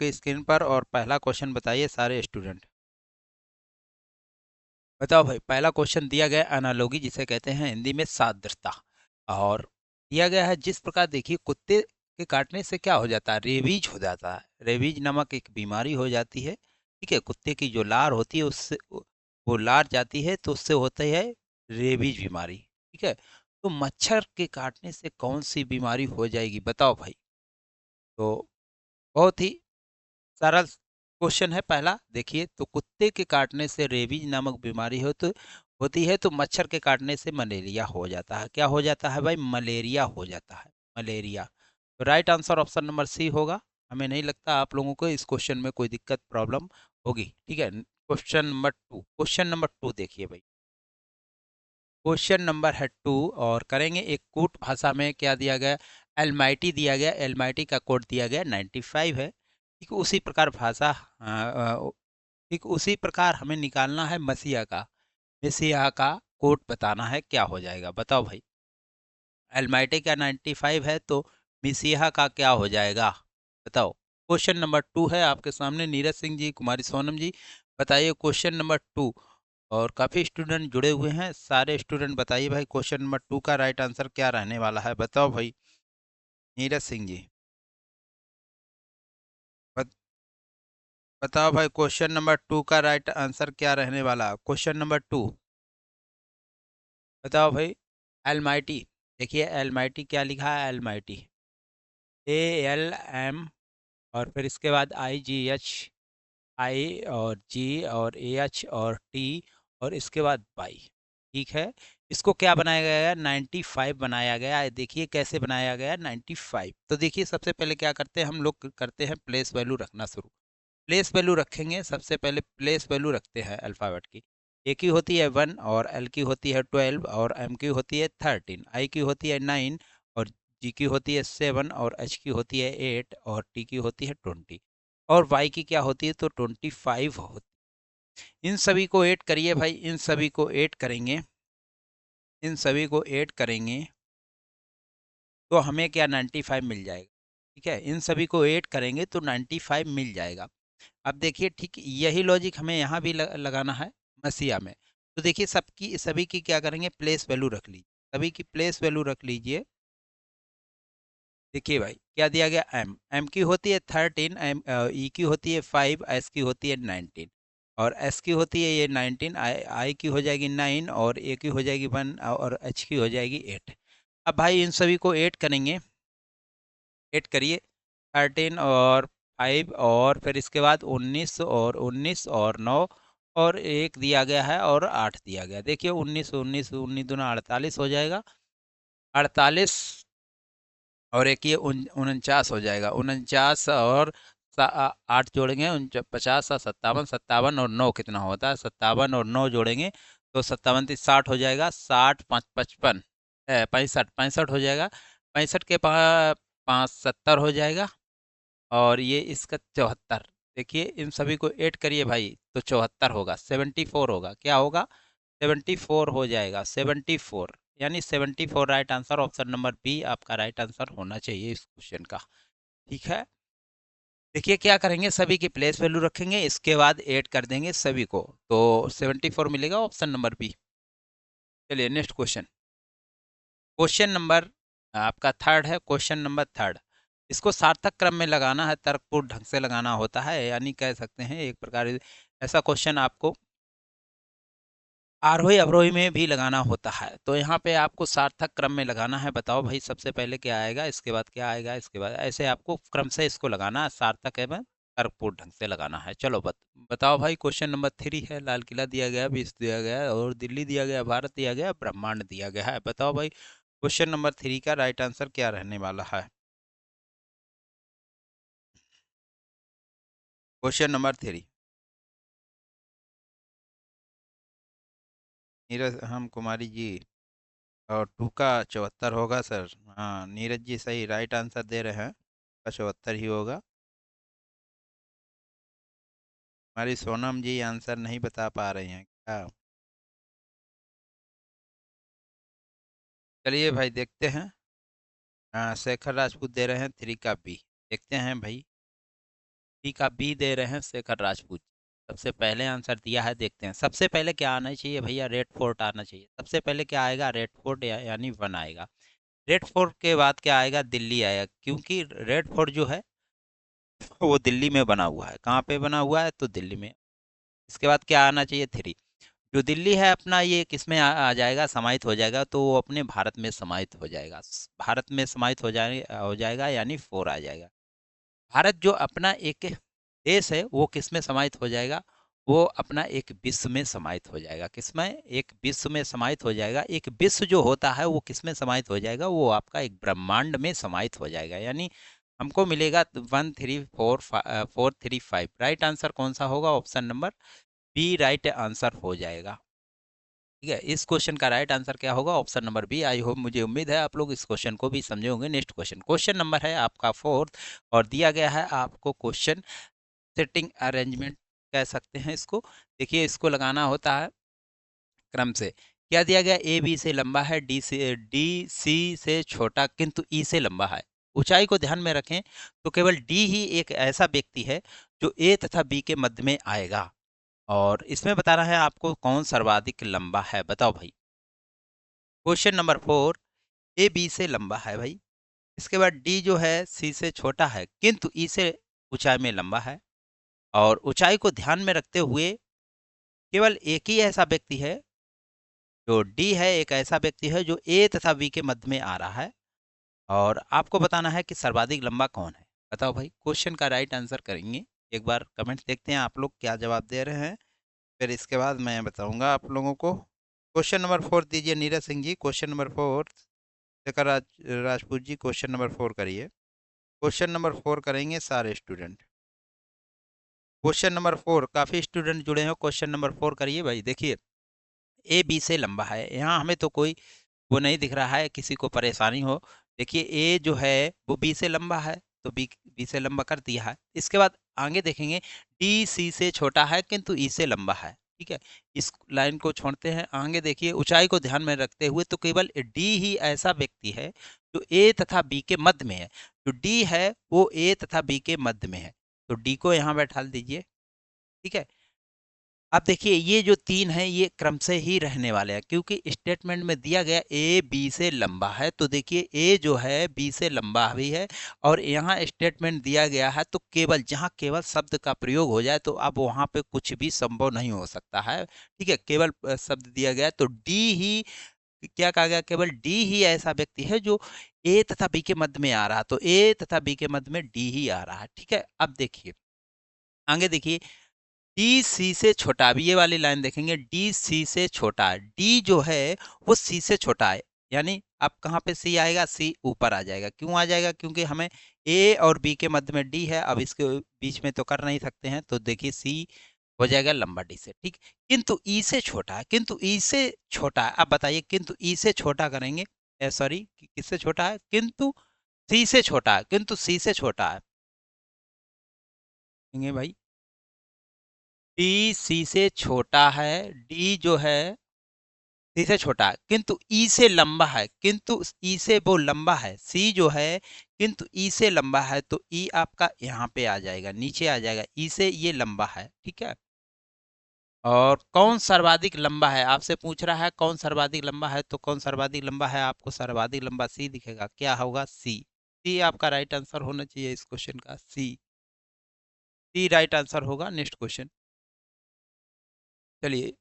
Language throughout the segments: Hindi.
आपके स्क्रीन पर, और पहला क्वेश्चन बताइए सारे स्टूडेंट। बताओ भाई, पहला क्वेश्चन दिया गया एनालॉजी जिसे कहते हैं हिंदी में सादृश्यता, और दिया गया है जिस प्रकार, देखिए कुत्ते के काटने से क्या हो जाता है, रेबीज हो जाता है। रेबीज नामक एक बीमारी हो जाती है। ठीक है, कुत्ते की जो लार होती है उससे वो लार जाती है, तो उससे होती है रेबीज बीमारी। ठीक है, तो मच्छर के काटने से कौन सी बीमारी हो जाएगी, बताओ भाई। तो बहुत ही सरल क्वेश्चन है पहला। देखिए, तो कुत्ते के काटने से रेबीज नामक बीमारी होती है, तो मच्छर के काटने से मलेरिया हो जाता है। क्या हो जाता है भाई, मलेरिया हो जाता है, मलेरिया। तो right answer option number C होगा। हमें नहीं लगता आप लोगों को इस क्वेश्चन में कोई दिक्कत प्रॉब्लम होगी। ठीक है, क्वेश्चन नंबर टू देखिए भाई। क्वेश्चन नंबर है टू, और करेंगे एक कूट भाषा में। क्या दिया गया, एलमाइटी दिया गया, एलमाइटी का कोड दिया गया 95 है। ठीक उसी प्रकार ठीक उसी प्रकार हमें निकालना है मसीहा का। मसीहा का कोड बताना है, क्या हो जाएगा बताओ भाई। एलमाइटी का 95 है, तो मसीहा का क्या हो जाएगा बताओ। क्वेश्चन नंबर टू है आपके सामने। नीरज सिंह जी, कुमारी सोनम जी, बताइए क्वेश्चन नंबर टू। और काफ़ी स्टूडेंट जुड़े हुए हैं, सारे स्टूडेंट बताइए भाई क्वेश्चन नंबर टू का राइट आंसर क्या रहने वाला है, बताओ भाई। नीरज सिंह जी, बत, बताओ भाई क्वेश्चन नंबर टू का राइट आंसर क्या रहने वाला, क्वेश्चन नंबर टू बताओ भाई। एलमाइटी, देखिए एलमाइटी क्या लिखा है, एलमाइटी ALM, और फिर इसके बाद IGH, आई और जी और AH और टी, और इसके बाद बाई। ठीक है, इसको क्या बनाया गया है, 95 बनाया गया है। देखिए कैसे बनाया गया है 95। तो देखिए सबसे पहले क्या करते हैं हम लोग, करते हैं प्लेस वैल्यू रखना शुरू। प्लेस वैल्यू रखेंगे, सबसे पहले प्लेस वैल्यू रखते हैं अल्फ़ाबेट की। ए की होती है 1, और एल की होती है 12, और एम की होती है 13, आई की होती है 9, और जी की होती है 7, और एच की होती है 8, और टी की होती है 20, और वाई की क्या होती है, तो 25 होती है। इन सभी को ऐड करिए भाई, इन सभी को ऐड करेंगे, इन सभी को ऐड करेंगे, तो हमें क्या 95 मिल जाएगा। ठीक है, इन सभी को ऐड करेंगे तो 95 मिल जाएगा। अब देखिए, ठीक यही लॉजिक हमें यहाँ भी लगाना है मसीहा में। तो देखिए सबकी सभी की क्या करेंगे, प्लेस वैल्यू रख लीजिए, सभी की प्लेस वैल्यू रख लीजिए। देखिए भाई क्या दिया गया, एम एम की होती है 13, एम ई की होती है 5, एस की होती है 19, और एस की होती है ये 19, आई की हो जाएगी 9, और ए की हो जाएगी 1, और एच की हो जाएगी 8। अब भाई इन सभी को ऐड करेंगे, ऐड करिए। 13 और 5, और फिर इसके बाद 19, और 19 और 9, और एक दिया गया है, और 8 दिया गया। देखिए 19 19 19 दूना 48 हो जाएगा, 48, और एक ये 49 हो जाएगा, 49 और 8 जोड़ेंगे 50 और 57, 57 और 9 कितना होता है, 57 और 9 जोड़ेंगे तो 57 60 हो जाएगा, 60 5 55 65 65 हो जाएगा, 65 के 5 70 हो जाएगा, और ये इसका 74। देखिए इन सभी को ऐड करिए भाई, तो 74 होगा, 74 होगा, क्या होगा, 74 हो जाएगा, 74, यानी 74 right answer, option number B आपका राइट आंसर होना चाहिए इस क्वेश्चन का। ठीक है, देखिए क्या करेंगे, सभी की प्लेस वैल्यू रखेंगे, इसके बाद ऐड कर देंगे सभी को, तो 74 मिलेगा, ऑप्शन नंबर बी। चलिए नेक्स्ट क्वेश्चन। क्वेश्चन नंबर आपका थर्ड है, क्वेश्चन नंबर थर्ड। इसको सार्थक क्रम में लगाना है, तर्कपूर्ण ढंग से लगाना होता है, यानी कह सकते हैं एक प्रकार ऐसा क्वेश्चन आपको आरोही अवरोही में भी लगाना होता है। तो यहाँ पे आपको सार्थक क्रम में लगाना है। बताओ भाई सबसे पहले क्या आएगा, इसके बाद क्या आएगा, इसके बाद ऐसे आपको क्रम से इसको लगाना है, सार्थक एवं तर्कपूर्ण ढंग से लगाना है। चलो बताओ भाई। क्वेश्चन नंबर थ्री है, लाल किला दिया गया, विश्व दिया गया, और दिल्ली दिया गया, भारत दिया गया, ब्रह्मांड दिया गया है। बताओ भाई क्वेश्चन नंबर थ्री का राइट आंसर क्या रहने वाला है। क्वेश्चन नंबर थ्री, नीरज हम कुमारी जी, और टू का 74 होगा सर। हाँ नीरज जी सही राइट आंसर दे रहे हैं, का 74 ही होगा। हमारी सोनम जी आंसर नहीं बता पा रही हैं क्या। चलिए भाई देखते हैं। हाँ शेखर राजपूत दे रहे हैं थ्री का बी, देखते हैं भाई। बी का बी दे रहे हैं शेखर राजपूत। सबसे पहले आंसर दिया है, देखते हैं सबसे पहले क्या आना चाहिए भैया, रेड फोर्ट आना चाहिए। सबसे पहले क्या आएगा, रेड फोर्ट यानी 1 आएगा। रेड फोर्ट के बाद क्या आएगा, दिल्ली आएगा, क्योंकि रेड फोर्ट जो है वो दिल्ली में बना हुआ है। कहाँ पे बना हुआ है, तो दिल्ली में। इसके बाद क्या आना चाहिए, 3। जो दिल्ली है अपना, ये किसमें आ जाएगा, समाहित हो जाएगा, तो वो अपने भारत में समाहित हो जाएगा। भारत में समाहित हो जाएगा यानी 4 आ जाएगा। भारत जो अपना एक देश है वो किस में समाहित हो जाएगा, वो अपना एक विश्व में समाहित हो जाएगा। किसमें, एक विश्व में समाहित हो जाएगा। एक विश्व जो होता है वो किस में समाहित हो जाएगा, वो आपका एक ब्रह्मांड में समाहित हो जाएगा। यानी हमको मिलेगा 1 3 4 4 3 5। राइट आंसर कौन सा होगा, option number B right answer हो जाएगा। ठीक है, इस क्वेश्चन का राइट आंसर क्या होगा, option number B. I hope, मुझे उम्मीद है आप लोग इस क्वेश्चन को भी समझे होंगे। नेक्स्ट क्वेश्चन, क्वेश्चन नंबर है आपका 4 और दिया गया है आपको क्वेश्चन सेटिंग अरेंजमेंट कह सकते हैं इसको। देखिए, इसको लगाना होता है क्रम से। क्या दिया गया, ए बी से लंबा है, डी सी से छोटा किंतु ई से लंबा है। ऊंचाई को ध्यान में रखें तो केवल डी ही एक ऐसा व्यक्ति है जो ए तथा बी के मध्य में आएगा। और इसमें बताना है आपको कौन सर्वाधिक लंबा है, बताओ भाई। क्वेश्चन नंबर 4, ए बी से लंबा है भाई। इसके बाद डी जो है सी से छोटा है किंतु ई से ऊंचाई में लंबा है। और ऊंचाई को ध्यान में रखते हुए केवल एक ही ऐसा व्यक्ति है, जो डी है एक ऐसा व्यक्ति है जो ए तथा बी के मध्य में आ रहा है। और आपको बताना है कि सर्वाधिक लंबा कौन है। बताओ भाई, क्वेश्चन का राइट आंसर करेंगे। एक बार कमेंट देखते हैं आप लोग क्या जवाब दे रहे हैं, फिर इसके बाद मैं बताऊंगा आप लोगों को। क्वेश्चन नंबर 4 दीजिए Neeraj Singh ji. Question number 4 Shekhar Rajput ji, question number 4 करिए। क्वेश्चन नंबर 4 करेंगे सारे स्टूडेंट। क्वेश्चन नंबर 4, काफी स्टूडेंट जुड़े हो, क्वेश्चन नंबर 4 करिए भाई। देखिए, ए बी से लंबा है, यहाँ हमें तो कोई वो नहीं दिख रहा है, किसी को परेशानी हो। देखिए, ए जो है वो बी से लंबा है, तो बी बी से लंबा कर दिया है। इसके बाद आगे देखेंगे, डी सी से छोटा है किंतु ई से लंबा है। ठीक है, इस लाइन को छोड़ते हैं। आगे देखिए, ऊंचाई को ध्यान में रखते हुए तो केवल डी ही ऐसा व्यक्ति है जो ए तथा बी के मध्य में है। जो डी है वो ए तथा बी के मध्य में है, तो डी को यहाँ बैठा दीजिए। ठीक है, अब देखिए, ये जो 3 है ये क्रम से ही रहने वाले हैं, क्योंकि स्टेटमेंट में दिया गया ए बी से लंबा है, तो देखिए ए जो है बी से लंबा भी है। और यहाँ स्टेटमेंट दिया गया है तो केवल जहाँ केवल शब्द का प्रयोग हो जाए तो अब वहाँ पे कुछ भी संभव नहीं हो सकता है। ठीक है, केवल शब्द दिया गया है, तो डी ही क्या कहा गया, केवल डी ही ऐसा व्यक्ति है जो ए तथा बी के मध्य में आ रहा है, तो ए तथा बी के मध्य में डी ही आ रहा है। ठीक है, अब देखिए आगे देखिए, डी सी से छोटा। अब ये वाली लाइन देखेंगे, डी सी से छोटा है। डी जो है वो सी से छोटा है, यानी अब कहाँ पे सी आएगा, सी ऊपर आ जाएगा। क्यों आ जाएगा, क्योंकि हमें ए और बी के मध्य में डी है, अब इसके बीच में तो कर नहीं सकते हैं, तो देखिए सी हो जाएगा लंबा डी से। ठीक, किंतु ई से छोटा है, किंतु ई से छोटा है। अब बताइए, किंतु ई से छोटा करेंगे, सॉरी किससे छोटा है, किंतु सी से छोटा है, किंतु सी से छोटा है। कहेंगे भाई, डी सी से छोटा है, डी जो है सी से छोटा है किंतु ई से लंबा है, किंतु ई से वो लंबा है। सी जो है किंतु ई से लंबा है, तो ई आपका यहाँ पे आ जाएगा, नीचे आ जाएगा, ई से ये लंबा है। ठीक है, और कौन सर्वाधिक लंबा है, आपसे पूछ रहा है कौन सर्वाधिक लंबा है, तो कौन सर्वाधिक लंबा है, आपको सर्वाधिक लंबा सी दिखेगा। क्या होगा, सी। सी आपका राइट आंसर होना चाहिए इस क्वेश्चन का, सी। सी राइट आंसर होगा। नेक्स्ट क्वेश्चन, चलिए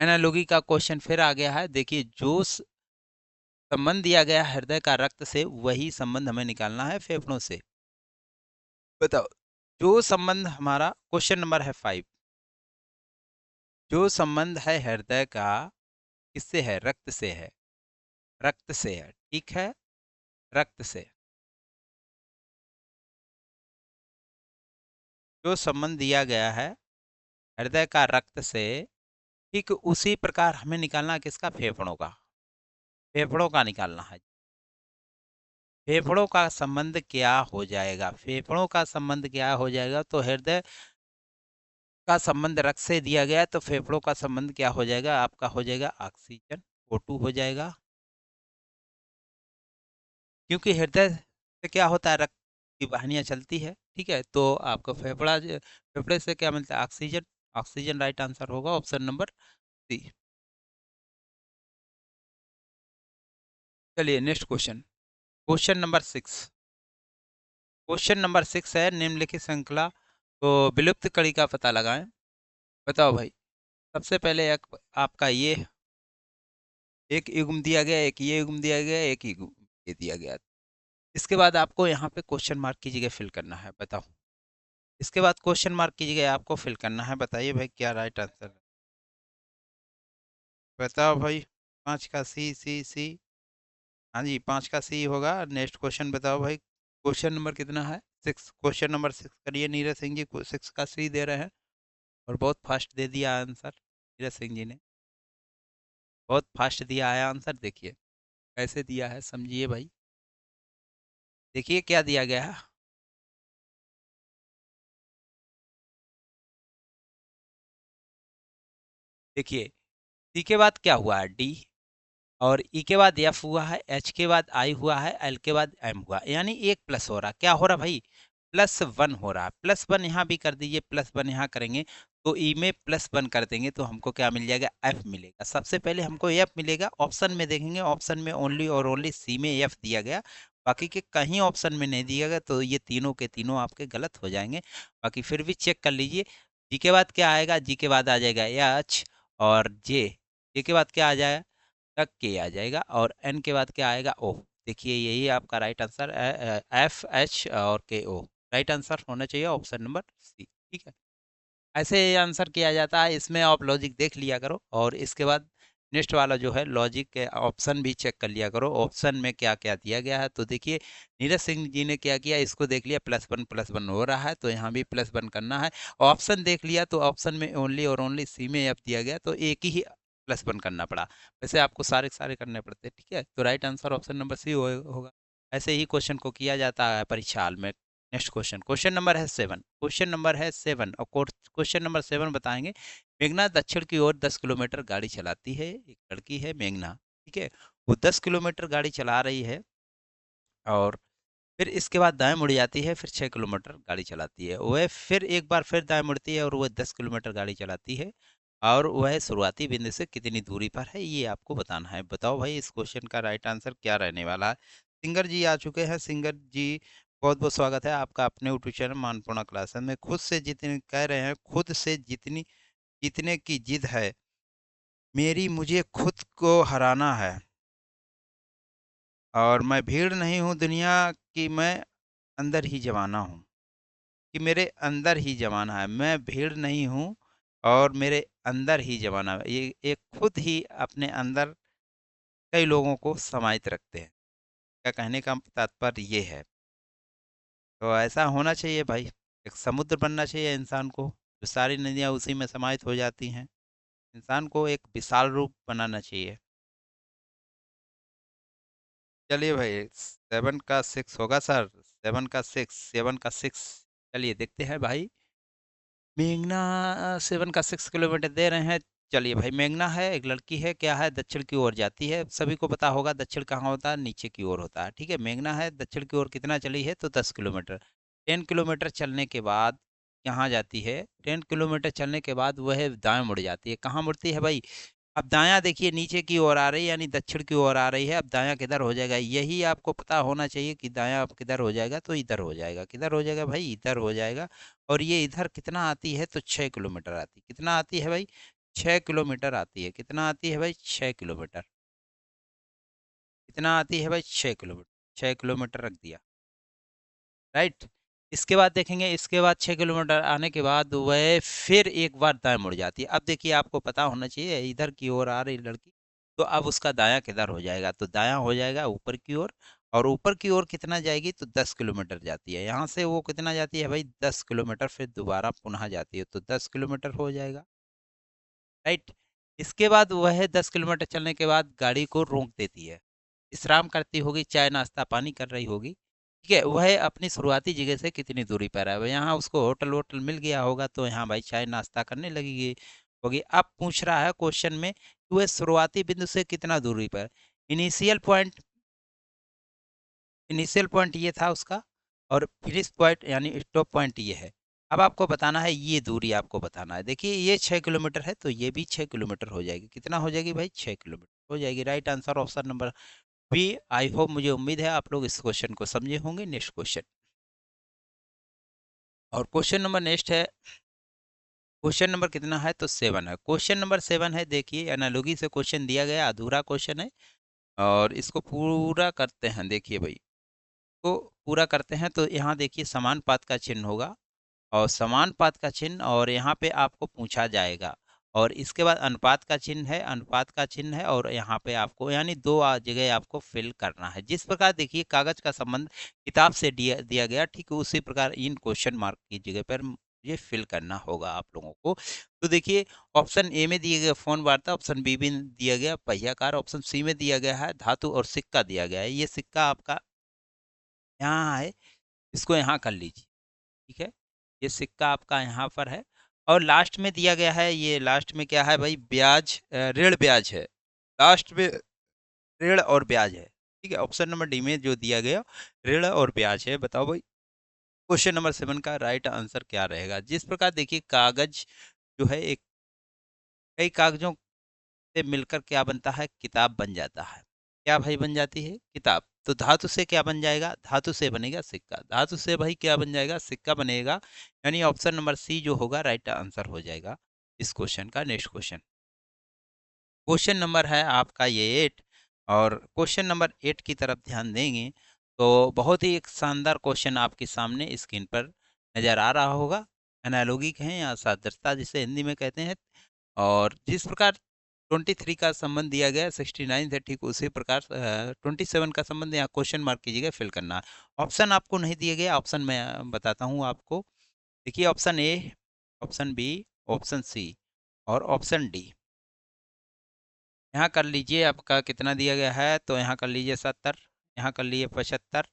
एनालॉजी का क्वेश्चन फिर आ गया है। देखिए, जो संबंध दिया गया हृदय का रक्त से, वही संबंध हमें निकालना है फेफड़ों से। बताओ, जो संबंध हमारा, क्वेश्चन नंबर है 5, जो संबंध है हृदय का किससे है, रक्त से है, रक्त से है। ठीक है, रक्त से जो संबंध दिया गया है हृदय का रक्त से, ठीक उसी प्रकार हमें निकालना है किसका, फेफड़ों का। फेफड़ों का निकालना है। फेफड़ों का संबंध क्या हो जाएगा, फेफड़ों का संबंध क्या हो जाएगा, तो हृदय का संबंध रक्त से दिया गया है, तो फेफड़ों का संबंध क्या हो जाएगा, आपका हो जाएगा ऑक्सीजन, O2 हो जाएगा। क्योंकि हृदय से क्या होता है, रक्त की वाहिनियां चलती है, ठीक है, तो आपको फेफड़े से क्या मिलता है? ऑक्सीजन। ऑक्सीजन राइट आंसर होगा ऑप्शन नंबर सी। चलिए next question. Question number 6। Question number 6 है, निम्नलिखित श्रृंखला तो विलुप्त कड़ी का पता लगाएं। बताओ भाई। सबसे पहले एक आपका एक युग्म दिया गया, एक ये युग्म दिया गया, एक युग्म ये दिया गया। इसके बाद आपको यहाँ पे क्वेश्चन मार्क की जगह फिल करना है। बताओ। इसके बाद क्वेश्चन मार्क की जगह आपको फिल करना है। बताइए भाई क्या राइट आंसर है। बताओ भाई। 5 का सी सी सी। हाँ जी, 5 का सी होगा। नेक्स्ट क्वेश्चन बताओ भाई। क्वेश्चन नंबर कितना है? 6। क्वेश्चन नंबर 6 करिए। नीरज सिंह जी 6 का सी दे रहे हैं और बहुत फास्ट दे दिया आंसर नीरज सिंह जी ने। बहुत फास्ट दिया है आंसर। देखिए कैसे दिया है, समझिए भाई। देखिए क्या दिया गया है। देखिए सी के बाद क्या हुआ है? डी। और ई के बाद एफ हुआ है, एच के बाद आई हुआ है, एल के बाद एम हुआ, यानी एक प्लस हो रहा। क्या हो रहा भाई? +1 हो रहा है। +1 यहाँ भी कर दीजिए, +1 यहाँ करेंगे तो ई में +1 कर देंगे तो हमको क्या मिल जाएगा? एफ मिलेगा। सबसे पहले हमको एफ मिलेगा। ऑप्शन में देखेंगे, ऑप्शन में ओनली और ओनली सी में एफ दिया गया, बाकी के कहीं ऑप्शन में नहीं दिया गया, तो ये तीनों के तीनों आपके गलत हो जाएंगे। बाकी फिर भी चेक कर लीजिए। जी के बाद क्या आएगा? जी के बाद आ जाएगा एच और जे। जे के बाद क्या आ जाएगा? तक के आ जाएगा और एन के बाद क्या आएगा? ओ। देखिए यही आपका राइट आंसर एफ एच और के ओ। राइट आंसर होना चाहिए ऑप्शन नंबर सी। ठीक है, ऐसे ये आंसर किया जाता है। इसमें आप लॉजिक देख लिया करो और इसके बाद नेक्स्ट वाला जो है लॉजिक के ऑप्शन भी चेक कर लिया करो, ऑप्शन में क्या क्या दिया गया है। तो देखिए नीरज सिंह जी ने क्या किया, इसको देख लिया, +1 हो रहा है तो यहाँ भी +1 करना है। ऑप्शन देख लिया तो ऑप्शन में ओनली और ओनली सी में एफ दिया गया तो एक ही +1 करना पड़ा। वैसे आपको सारे सारे करने पड़ते हैं। ठीक है, तो right answer option number C होगा। ऐसे ही क्वेश्चन को किया जाता है परीक्षा हाल में। नेक्स्ट क्वेश्चन, क्वेश्चन नंबर है 7। क्वेश्चन नंबर है 7 और क्वेश्चन नंबर 7 बताएंगे। मेघना दक्षिण की ओर 10 किलोमीटर गाड़ी चलाती है। एक लड़की है मेघना, ठीक है, वो 10 किलोमीटर गाड़ी चला रही है और फिर इसके बाद दाएं मुड़ जाती है। फिर 6 किलोमीटर गाड़ी चलाती है। वह फिर एक बार फिर दाएं मुड़ती है और वह 10 किलोमीटर गाड़ी चलाती है और वह शुरुआती बिंदु से कितनी दूरी पर है, ये आपको बताना है। बताओ भाई इस क्वेश्चन का राइट आंसर क्या रहने वाला है। सिंगर जी आ चुके हैं। सिंगर जी बहुत बहुत स्वागत है आपका अपने यूट्यूब चैनल मानपूर्णा क्लासेस में। खुद से जितने कह रहे हैं, खुद से जितनी जीतने की जिद है मेरी, मुझे खुद को हराना है और मैं भीड़ नहीं हूँ दुनिया की, मैं अंदर ही जमाना हूँ। कि मेरे अंदर ही जमाना है, मैं भीड़ नहीं हूँ और मेरे अंदर ही जमाना है। ये एक खुद ही अपने अंदर कई लोगों को समाहित रखते हैं। क्या कहने का तात्पर्य ये है। तो ऐसा होना चाहिए भाई। एक समुद्र बनना चाहिए इंसान को, जो सारी नदियाँ उसी में समाहित हो जाती हैं। इंसान को एक विशाल रूप बनाना चाहिए। चलिए भाई 7 का 6 होगा सर। 7 का 6 चलिए देखते हैं भाई। मेघना 7 का 6 किलोमीटर दे रहे हैं। चलिए भाई, मेघना है, एक लड़की है, क्या है, दक्षिण की ओर जाती है। सभी को पता होगा दक्षिण कहाँ होता है, नीचे की ओर होता है। ठीक है, मेघना है, दक्षिण की ओर कितना चली है? तो 10 किलोमीटर। 10 किलोमीटर चलने के बाद यहाँ जाती है। 10 किलोमीटर चलने के बाद वह दाएं मुड़ जाती है। कहाँ मुड़ती है भाई? अब दायां देखिए नीचे की ओर आ रही है, यानी दक्षिण की ओर आ रही है। अब दायां किधर हो जाएगा, यही आपको पता होना चाहिए कि दायां अब किधर हो जाएगा। तो इधर हो जाएगा। किधर हो जाएगा भाई? इधर हो जाएगा। और ये इधर कितना आती है? तो 6 किलोमीटर आती है। कितना आती है भाई? 6 किलोमीटर आती है। कितना आती है भाई? 6 किलोमीटर। कितना आती है भाई? 6 किलोमीटर। 6 किलोमीटर रख दिया। राइट। इसके बाद देखेंगे, इसके बाद 6 किलोमीटर आने के बाद वह फिर एक बार दाएं मुड़ जाती है। अब देखिए आपको पता होना चाहिए इधर की ओर आ रही लड़की, तो अब उसका दायां किधर हो जाएगा? तो दायां हो जाएगा ऊपर की ओर। और ऊपर की ओर कितना जाएगी? तो 10 किलोमीटर जाती है। यहाँ से वो कितना जाती है भाई? 10 किलोमीटर। फिर दोबारा पुनः जाती है तो 10 किलोमीटर हो जाएगा। राइट। इसके बाद वह 10 किलोमीटर चलने के बाद गाड़ी को रोक देती है। विश्राम करती होगी, चाय नाश्ता पानी कर रही होगी। ठीक है, वह अपनी शुरुआती जगह से कितनी दूरी पर है? यहाँ उसको होटल वोटल मिल गया होगा तो यहाँ भाई चाय नाश्ता करने लगेगी होगी। अब पूछ रहा है क्वेश्चन में कि वह शुरुआती बिंदु से कितना दूरी पर। इनिशियल पॉइंट इनिशियल पॉइंट ये था उसका और फिनिश पॉइंट यानी स्टॉप पॉइंट ये है। अब आपको बताना है, ये दूरी आपको बताना है। देखिए ये 6 किलोमीटर है, तो ये भी 6 किलोमीटर हो जाएगी। कितना हो जाएगी भाई? 6 किलोमीटर हो जाएगी। Right answer option number B. I hope, मुझे उम्मीद है आप लोग इस क्वेश्चन को समझे होंगे। नेक्स्ट क्वेश्चन, और क्वेश्चन नंबर नेक्स्ट है, क्वेश्चन नंबर कितना है? तो 7 है। क्वेश्चन नंबर 7 है। देखिए एनालॉजी से क्वेश्चन दिया गया, अधूरा क्वेश्चन है और इसको पूरा करते हैं। देखिए भाई, को पूरा करते हैं तो यहाँ देखिए समानुपात का चिन्ह होगा, और समानुपात का चिन्ह, और यहाँ पे आपको पूछा जाएगा, और इसके बाद अनुपात का चिन्ह है, अनुपात का चिन्ह है, और यहाँ पे आपको यानी दो जगह आपको फिल करना है। जिस प्रकार देखिए कागज का संबंध किताब से दिया दिया गया, ठीक उसी प्रकार इन क्वेश्चन मार्क की जगह पर ये फिल करना होगा आप लोगों को। तो देखिए ऑप्शन ए में दिया गया फोन वार्ता, ऑप्शन बी में दिया गया पहिया कार, ऑप्शन सी में दिया गया है धातु और सिक्का दिया गया है। ये सिक्का आपका यहाँ है, इसको यहाँ कर लीजिए। ठीक है, ये सिक्का आपका यहाँ पर है, और लास्ट में दिया गया है, ये लास्ट में क्या है भाई? ब्याज, ऋण ब्याज है। लास्ट में ऋण और ब्याज है। ठीक है, ऑप्शन नंबर डी में जो दिया गया ऋण और ब्याज है। बताओ भाई क्वेश्चन नंबर 7 का राइट आंसर क्या रहेगा? जिस प्रकार देखिए कागज जो है एक, कई कागजों से मिलकर क्या बनता है? किताब बन जाता है। क्या भाई बन जाती है? किताब। तो धातु से क्या बन जाएगा? धातु से बनेगा सिक्का। धातु से भाई क्या बन जाएगा? सिक्का बनेगा। यानी ऑप्शन नंबर सी जो होगा राइट आंसर हो जाएगा इस क्वेश्चन का। नेक्स्ट क्वेश्चन, क्वेश्चन नंबर है आपका ये 8, और क्वेश्चन नंबर 8 की तरफ ध्यान देंगे तो बहुत ही एक शानदार क्वेश्चन आपके सामने स्क्रीन पर नजर आ रहा होगा। एनालॉगी कहें या सादृश्यता जिसे हिंदी में कहते हैं। और जिस प्रकार 23 का संबंध दिया गया 69 है, ठीक उसी प्रकार 27 का संबंध यहाँ क्वेश्चन मार्क की जगह फिल करना है। ऑप्शन आपको नहीं दिए गए, ऑप्शन मैं बताता हूँ आपको। देखिए option A, option B, option C और ऑप्शन डी। यहाँ कर लीजिए, आपका कितना दिया गया है? तो यहाँ कर लीजिए 70, यहाँ कर लीजिए 75,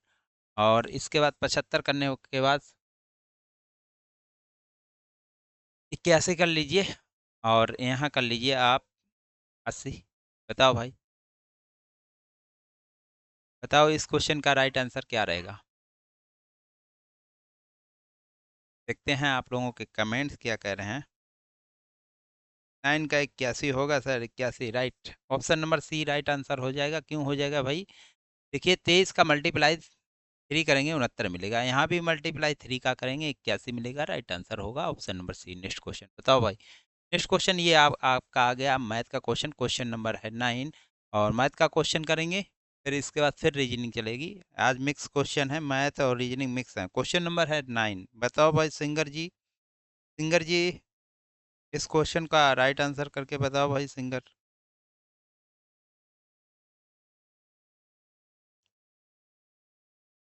और इसके बाद 75 करने के बाद 81 कर लीजिए, और यहाँ कर लीजिए आप 80। बताओ भाई, बताओ इस क्वेश्चन का राइट आंसर क्या रहेगा? देखते हैं आप लोगों के कमेंट्स क्या कह रहे हैं। 9 का 81 होगा sir, 81 right. Option number C right answer हो जाएगा। क्यों हो जाएगा भाई? देखिए 23 का मल्टीप्लाई 3 करेंगे 69 मिलेगा, यहाँ भी मल्टीप्लाई 3 का करेंगे 81 मिलेगा। राइट आंसर होगा option number C. Next question बताओ भाई। नेक्स्ट क्वेश्चन ये आपका आ गया मैथ का क्वेश्चन, क्वेश्चन नंबर है 9, और मैथ का क्वेश्चन करेंगे, फिर इसके बाद फिर रीजनिंग चलेगी। आज मिक्स क्वेश्चन है, मैथ और रीजनिंग मिक्स है। क्वेश्चन नंबर है 9। बताओ भाई सिंगर जी, सिंगर जी इस क्वेश्चन का राइट आंसर करके बताओ भाई सिंगर।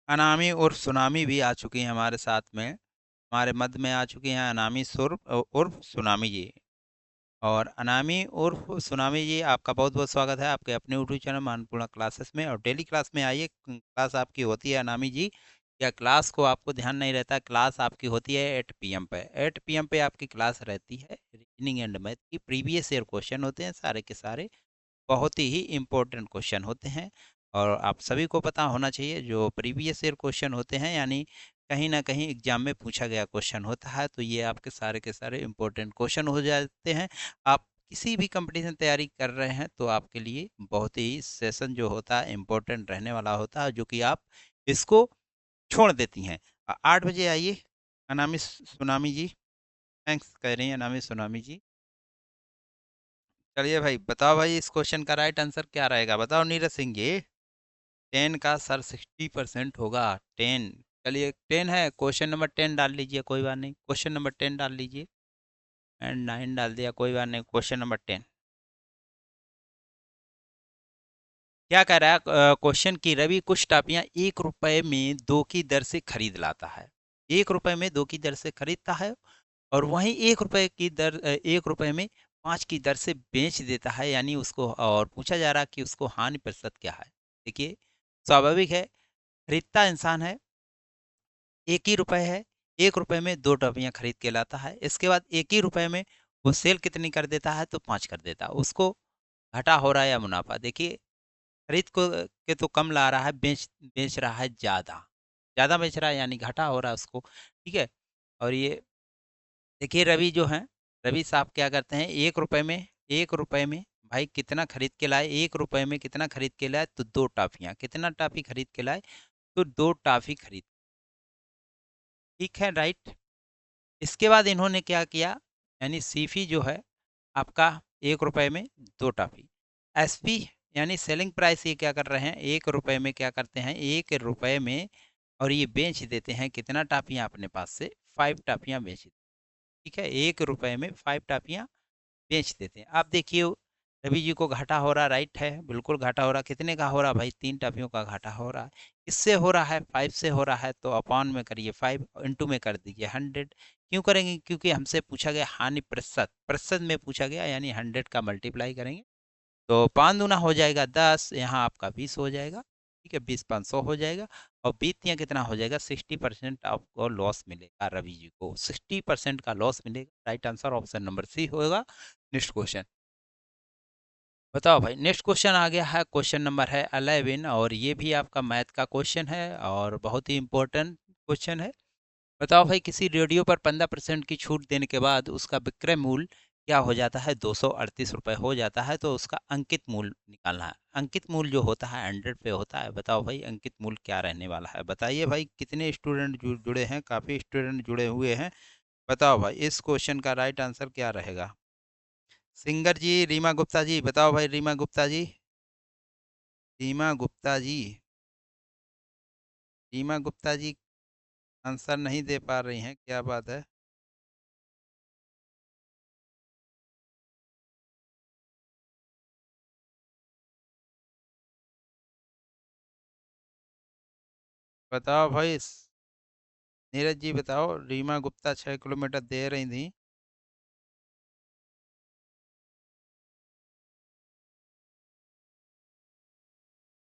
अनामी उर्फ सुनामी भी आ चुकी हैं हमारे साथ में, हमारे मध्य में आ चुकी हैं अनामी उर्फ सुनामी जी। और अनामी उर्फ सुनामी जी, आपका बहुत बहुत स्वागत है आपके अपने यूट्यूब चैनल मानपूर्णा क्लासेस में। और डेली क्लास में आइए, क्लास आपकी होती है अनामी जी, या क्लास को आपको ध्यान नहीं रहता, क्लास आपकी होती है 8 PM पे। 8 PM पे आपकी क्लास रहती है रीजनिंग एंड मैथ की। प्रीवियस ईयर क्वेश्चन होते हैं सारे के सारे, बहुत ही इम्पोर्टेंट क्वेश्चन होते हैं, और आप सभी को पता होना चाहिए जो प्रीवियस ईयर क्वेश्चन होते हैं, यानी कहीं ना कहीं एग्जाम में पूछा गया क्वेश्चन होता है, तो ये आपके सारे के सारे इम्पोर्टेंट क्वेश्चन हो जाते हैं। आप किसी भी कंपटीशन तैयारी कर रहे हैं तो आपके लिए बहुत ही सेशन जो होता है इम्पोर्टेंट रहने वाला होता है, जो कि आप इसको छोड़ देती हैं। 8 बजे आइए अनामी सुनामी जी। थैंक्स कह रही हैं अनामी सुनामी जी। चलिए भाई बताओ भाई इस क्वेश्चन का राइट आंसर क्या रहेगा? बताओ नीरज सिंह जी। 10 का सर 60% होगा। 10, चलिए 10 है, क्वेश्चन नंबर 10 डाल लीजिए, कोई बात नहीं। क्वेश्चन नंबर 10 डाल लीजिए, एंड 9 डाल दिया, कोई बात नहीं। क्वेश्चन नंबर 10 क्या कह रहा है? क्वेश्चन की रवि कुछ टापियां 1 रुपए में 2 की दर से खरीद लाता है। 1 रुपए में 2 की दर से खरीदता है, और वहीं 1 रुपए की दर 1 रुपए में 5 की दर से बेच देता है, यानी उसको, और पूछा जा रहा है कि उसको हानि प्रतिशत क्या है। देखिए स्वाभाविक है, खरीदता इंसान है, 1 ही रुपए है, 1 रुपए में 2 टॉफियाँ खरीद के लाता है। इसके बाद 1 ही रुपए में वो सेल कितनी कर देता है? तो 5 कर देता है। उसको घाटा हो रहा है या मुनाफा? देखिए खरीद को के तो कम ला रहा है, बेच बेच रहा है ज़्यादा। ज़्यादा बेच रहा है यानी घाटा हो रहा है उसको, ठीक है। और ये देखिए रवि जो हैं, रवि साहब क्या करते हैं, 1 रुपए में, 1 रुपए में भाई कितना खरीद के लाए, 1 रुपए में कितना खरीद के लाए, तो 2 टॉफियाँ, कितना टॉफी खरीद के लाए, तो 2 टॉफी खरीद, ठीक है, राइट। इसके बाद इन्होंने क्या किया, यानी सीफी जो है आपका 1 रुपए में 2 टॉफी, एसपी यानी सेलिंग प्राइस ये क्या कर रहे हैं, 1 रुपए में क्या करते हैं, 1 रुपए में, और ये बेच देते हैं कितना टॉफियाँ अपने पास से, 5 टॉफियाँ बेच, ठीक है, 1 रुपए में 5 टॉफियाँ बेच देते हैं। आप देखिए रवि जी को घाटा हो रहा, राइट है, बिल्कुल घाटा हो रहा, कितने का हो रहा भाई, 3 टॉफियों का घाटा हो रहा है। किससे हो रहा है, 5 से हो रहा है, तो अपॉन में करिए 5, इंटू में कर दीजिए 100। क्यों करेंगे, क्योंकि हमसे पूछा गया हानि प्रतिशत, प्रतिशत में पूछा गया, यानी 100 का मल्टीप्लाई करेंगे तो 5 दूना हो जाएगा 10, यहाँ आपका 20 हो जाएगा, ठीक है, 20 500 हो जाएगा। और 20 कितना हो जाएगा, 60% आपको लॉस मिलेगा, रवि जी को 60% का लॉस मिलेगा। Right answer option number C होगा। नेक्स्ट क्वेश्चन बताओ भाई, नेक्स्ट क्वेश्चन आ गया है, क्वेश्चन नंबर है 11, और ये भी आपका मैथ का क्वेश्चन है और बहुत ही इंपॉर्टेंट क्वेश्चन है। बताओ भाई, किसी रेडियो पर 15% की छूट देने के बाद उसका विक्रय मूल्य क्या हो जाता है, 238 रुपये हो जाता है, तो उसका अंकित मूल्य निकालना है। अंकित मूल्य जो होता है 100 पे होता है। बताओ भाई अंकित मूल्य क्या रहने वाला है, बताइए भाई, कितने स्टूडेंट जुड़े हैं, काफ़ी स्टूडेंट जुड़े हुए हैं। बताओ भाई इस क्वेश्चन का राइट आंसर क्या रहेगा। सिंगर जी, रीमा गुप्ता जी, बताओ भाई, रीमा गुप्ता जी, रीमा गुप्ता जी, रीमा गुप्ता जी आंसर नहीं दे पा रही हैं, क्या बात है। बताओ भाई, नीरज जी बताओ, रीमा गुप्ता 6 किलोमीटर दे रही थी।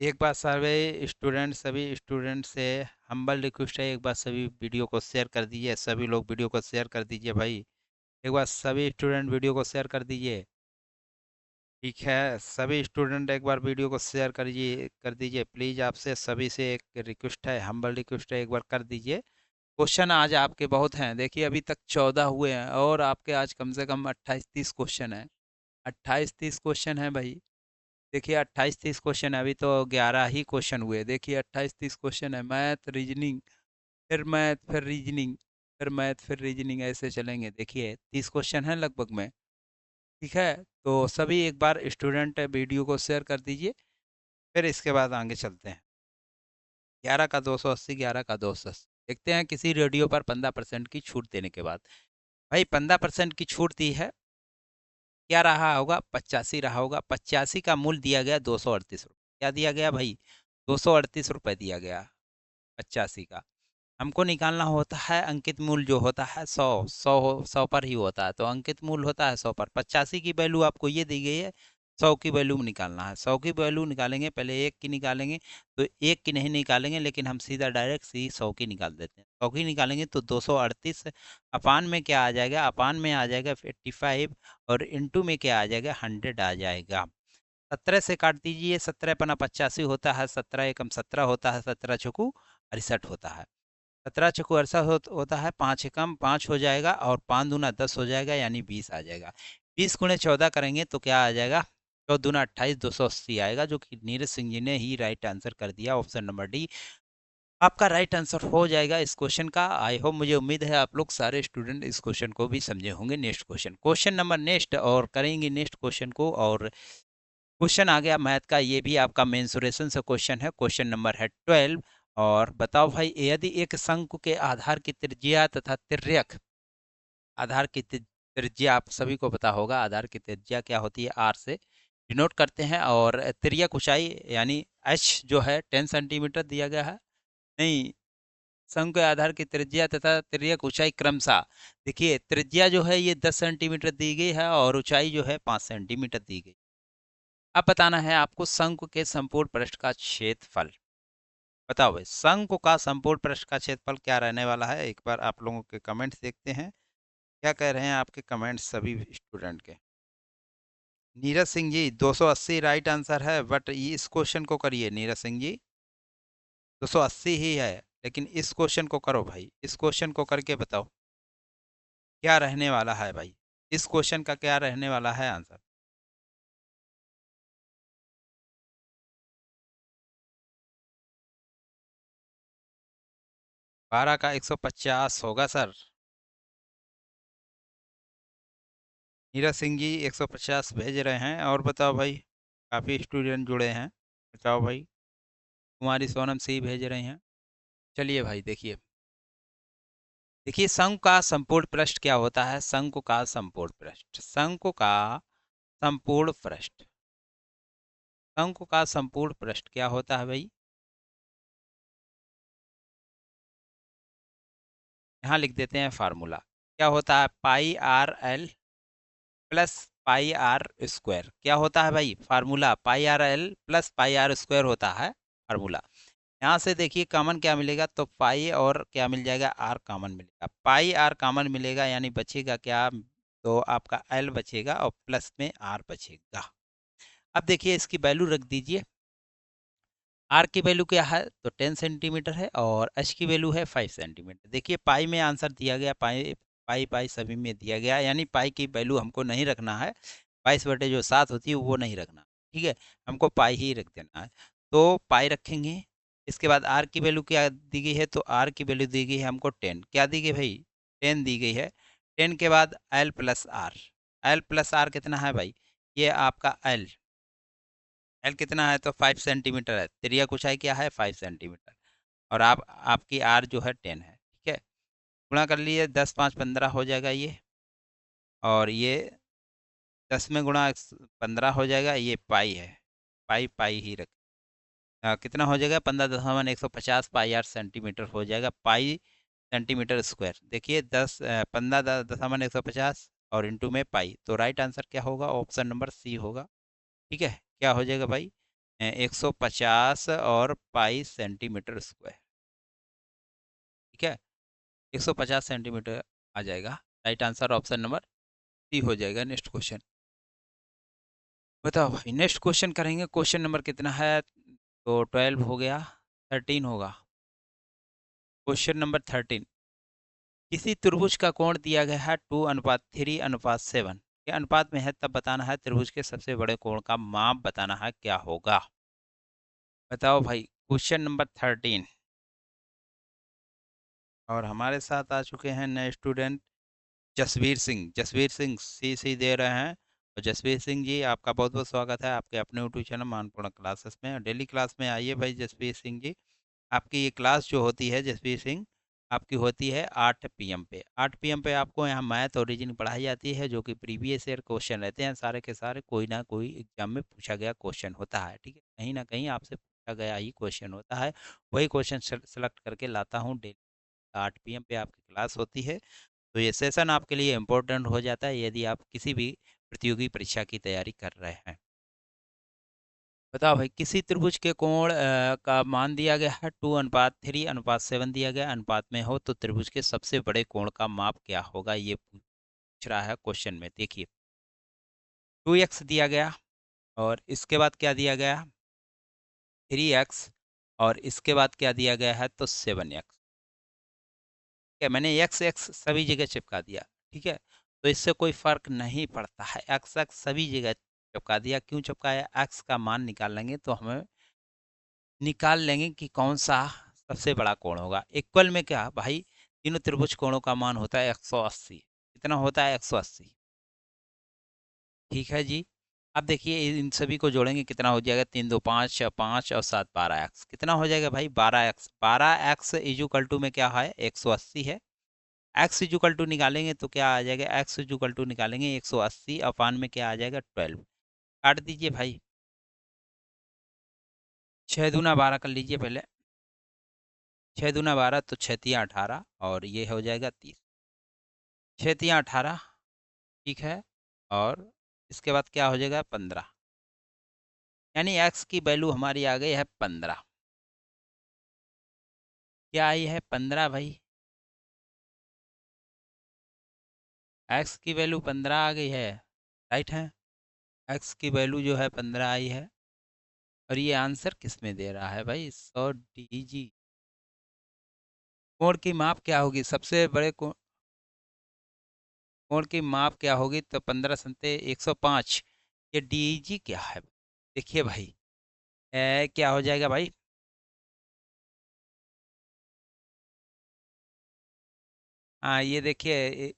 एक बार सर्वे स्टूडेंट, सभी स्टूडेंट से हम्बल रिक्वेस्ट है, एक बार सभी वीडियो को शेयर कर दीजिए, सभी लोग वीडियो को शेयर कर दीजिए भाई, एक बार सभी स्टूडेंट वीडियो को शेयर कर दीजिए, ठीक है, सभी स्टूडेंट एक बार वीडियो को शेयर कर दीजिए प्लीज़, आपसे सभी से एक रिक्वेस्ट है, हम्बल रिक्वेस्ट है, एक बार कर दीजिए। क्वेश्चन आज आपके बहुत हैं, देखिए अभी तक 14 हुए हैं, और आपके आज कम से कम 28 30 क्वेश्चन है, 28 30 क्वेश्चन है भाई। देखिए 28 30 क्वेश्चन है, अभी तो 11 ही क्वेश्चन हुए, देखिए 28 30 क्वेश्चन है, मैथ रीजनिंग, फिर मैथ, फिर रीजनिंग, फिर मैथ, फिर रीजनिंग, ऐसे चलेंगे। देखिए 30 क्वेश्चन है लगभग में, ठीक है। तो सभी एक बार स्टूडेंट वीडियो को शेयर कर दीजिए, फिर इसके बाद आगे चलते हैं। 11 का 280, 11 का 280, देखते हैं किसी रेडियो पर 15% की छूट देने के बाद। भाई 15% की छूट दी है, क्या रहा होगा, 85 रहा होगा, 85 का मूल्य दिया गया 238 रुपये, क्या दिया गया भाई, 238 रुपये दिया गया 85 का। हमको निकालना होता है अंकित मूल्य, जो होता है 100, 100 पर ही होता है, तो अंकित मूल्य होता है 100 पर, 85 की वैल्यू आपको ये दी गई है, 100 की वैल्यू निकालना है, 100 की वैल्यू निकालेंगे, पहले 1 की निकालेंगे, तो 1 की नहीं निकालेंगे, लेकिन हम सीधा डायरेक्ट सी 100 की निकाल देते हैं, 100 की निकालेंगे तो 238, अपान में क्या आ जाएगा, अपान में आ जाएगा 85, और इंटू में क्या आ जाएगा, 100 आ जाएगा। 17 से काट दीजिए, 17 पना 85 होता है, 17 एकम 17 होता है, 17 चौकू 68 होता है, 17 चौकू 68 होता है, 5 एकम 5 हो जाएगा, और 5 दूना 10 हो जाएगा, यानी 20 आ जाएगा। 20 गुणे 14 करेंगे तो क्या आ जाएगा, 14 दूना 28, 280 आएगा, जो कि नीरज सिंह जी ने ही राइट आंसर कर दिया, ऑप्शन नंबर डी आपका राइट आंसर हो जाएगा इस क्वेश्चन का। आई होप, मुझे उम्मीद है आप लोग सारे स्टूडेंट इस क्वेश्चन को भी समझे होंगे। Next question, question number next, और करेंगे नेक्स्ट क्वेश्चन को, और क्वेश्चन आ गया मैथ का, ये भी आपका मेंसुरेशन से क्वेश्चन है, क्वेश्चन नंबर है 12। और बताओ भाई, यदि एक शंकु के आधार की त्रिज्या तथा तिर्यक, आधार की त्रिज्या आप सभी को पता होगा, आधार की त्रिज्या क्या होती है, आर से डिनोट करते हैं, और तिर्यक ऊंचाई यानी एच जो है 10 सेंटीमीटर दिया गया है, नहीं, शंकु के आधार की त्रिज्या तथा तिर्यक ऊंचाई क्रमशः, देखिए त्रिज्या जो है ये 10 सेंटीमीटर दी गई है, और ऊंचाई जो है 5 सेंटीमीटर दी गई। अब बताना है आपको शंकु के संपूर्ण पृष्ठ का क्षेत्रफल। बताओ भाई, शंकु का संपूर्ण पृष्ठ का क्षेत्रफल क्या रहने वाला है, एक बार आप लोगों के कमेंट्स देखते हैं, क्या कह रहे हैं आपके कमेंट्स सभी स्टूडेंट के। नीरज सिंह जी 280 राइट आंसर है, बट इस क्वेश्चन को करिए नीरज सिंह जी, 280 ही है। लेकिन इस क्वेश्चन को करो भाई, इस क्वेश्चन को करके बताओ क्या रहने वाला है भाई, इस क्वेश्चन का क्या रहने वाला है आंसर। 12 का 150 होगा सर। नीरज सिंह जी 150 भेज रहे हैं। और बताओ भाई, काफ़ी स्टूडेंट जुड़े हैं, बताओ भाई। कुमारी सोनम सिंह भेज रही हैं। चलिए भाई देखिए, देखिए शंकु का संपूर्ण पृष्ठ क्या होता है। शंकु का संपूर्ण पृष्ठ, शंकु का संपूर्ण पृष्ठ, शंकु का संपूर्ण पृष्ठ क्या होता है भाई। यहाँ लिख देते हैं फार्मूला। क्या होता है, pi R L plus pi R square. क्या होता है भाई formula, pi R L plus pi R square होता है फार्मूला। यहाँ से देखिए कॉमन क्या मिलेगा, तो पाई और क्या मिल जाएगा, आर कॉमन मिलेगा। पाई आर कॉमन मिलेगा यानी बचेगा क्या, तो आपका एल बचेगा और प्लस में आर बचेगा। अब देखिए इसकी वैल्यू रख दीजिए। आर की वैल्यू क्या है, तो 10 सेंटीमीटर है और एच की वैल्यू है 5 सेंटीमीटर। देखिए पाई में आंसर दिया गया, पाई पाई पाई सभी में दिया गया, यानी पाई की वैल्यू हमको नहीं रखना है, 22/7 होती है वो नहीं रखना, ठीक है, हमको पाई ही रख देना है। तो पाई रखेंगे। इसके बाद आर की वैल्यू क्या दी गई है, तो आर की वैल्यू दी गई है हमको 10। क्या दी गई भाई, 10 दी गई है। 10 के बाद L plus R, L plus R कितना है भाई, ये आपका एल, एल कितना है, तो 5 सेंटीमीटर है। त्रिज्या ऊंचाई क्या है, 5 सेंटीमीटर। और आप आपकी आर जो है 10 है, ठीक है। गुणा कर लिए, 10×5 = 15 हो जाएगा ये, और ये 10 में गुणा 15 हो जाएगा, ये पाई है, पाई पाई ही रख। कितना हो जाएगा, 15.150 पाई आर सेंटीमीटर हो जाएगा, पाई सेंटीमीटर स्क्वायर। देखिए 15.150 और इंटू में पाई, तो राइट आंसर क्या होगा, ऑप्शन नंबर सी होगा। ठीक है, क्या हो जाएगा भाई, 150 और पाई सेंटीमीटर स्क्वायर, ठीक है, 150 सेंटीमीटर आ जाएगा। Right answer option number C हो जाएगा। नेक्स्ट क्वेश्चन बताओ भाई, नेक्स्ट क्वेश्चन करेंगे। क्वेश्चन नंबर कितना है, तो 12 हो गया, 13 होगा। क्वेश्चन नंबर 13, किसी त्रिभुज का कोण दिया गया है 2:3:7 के अनुपात में है, तब बताना है त्रिभुज के सबसे बड़े कोण का माप बताना है, क्या होगा। बताओ भाई, क्वेश्चन नंबर 13। और हमारे साथ आ चुके हैं नए स्टूडेंट, जसवीर सिंह, जसवीर सिंह सी सी दे रहे हैं। और जसवीर सिंह जी आपका बहुत बहुत स्वागत है आपके अपने यूट्यूब चैनल मानपूर्ण क्लासेस में। डेली क्लास में आइए भाई जसवीर सिंह जी। आपकी ये क्लास जो होती है जसवीर सिंह, आपकी होती है 8 PM पे। 8 PM पे आपको यहाँ मैथ और रीजनिंग पढ़ाई जाती है, जो कि प्रीवियस ईयर क्वेश्चन रहते हैं सारे के सारे, कोई ना कोई एग्जाम में पूछा गया क्वेश्चन होता है, ठीक है, कहीं ना कहीं आपसे पूछा गया ही क्वेश्चन होता है। वही क्वेश्चन सेलेक्ट करके लाता हूँ। डेली 8 PM पे आपकी क्लास होती है। तो ये सेशन आपके लिए इम्पोर्टेंट हो जाता है यदि आप किसी भी प्रतियोगी परीक्षा की तैयारी कर रहे हैं। बताओ भाई, किसी त्रिभुज के कोण का मान दिया गया है 2:3:7 दिया गया अनुपात में हो, तो त्रिभुज के सबसे बड़े कोण का माप क्या होगा, ये पूछ रहा है क्वेश्चन में। देखिए 2x दिया गया, और इसके बाद क्या दिया गया, 3x, और इसके बाद क्या दिया गया है, तो 7x। ठीक है, मैंने एक्स एक्स सभी जगह चिपका दिया, ठीक है, तो इससे कोई फर्क नहीं पड़ता है, एक्स एक्स सभी जगह चिपका दिया। क्यों चिपकाया, एक्स का मान निकाल लेंगे तो हमें निकाल लेंगे कि कौन सा सबसे बड़ा कोण होगा। इक्वल में क्या भाई, तीनों त्रिभुज कोणों का मान होता है 180। कितना होता है, 180, ठीक है जी। अब देखिए इन सभी को जोड़ेंगे, कितना हो जाएगा, 3 2 5 5 और 7 12x, कितना हो जाएगा भाई, 12x। 12x इजुकल टू में क्या है, 180 है। एक्स इजुकल टू निकालेंगे तो क्या आ जाएगा, एक्स इजुकल टू निकालेंगे 180 अपान में क्या आ जाएगा, 12। काट दीजिए भाई, 6×2 = 12 कर लीजिए पहले, 6×2 = 12, तो 6×3 = 18 और ये हो जाएगा 30, 6×3 = 18, ठीक है। और इसके बाद क्या हो जाएगा, 15, यानी एक्स की वैल्यू हमारी आ गई है 15। क्या आई है, 15 भाई, एक्स की वैल्यू 15 आ गई है, राइट है। एक्स की वैल्यू जो है 15 आई है। और ये आंसर किस में दे रहा है भाई, 100 DG। कोण की माप क्या होगी? सबसे बड़े कोण की माप क्या होगी? तो 15 संते 105। ये डीजी क्या है? देखिए भाई, क्या हो जाएगा भाई? हाँ, ये देखिए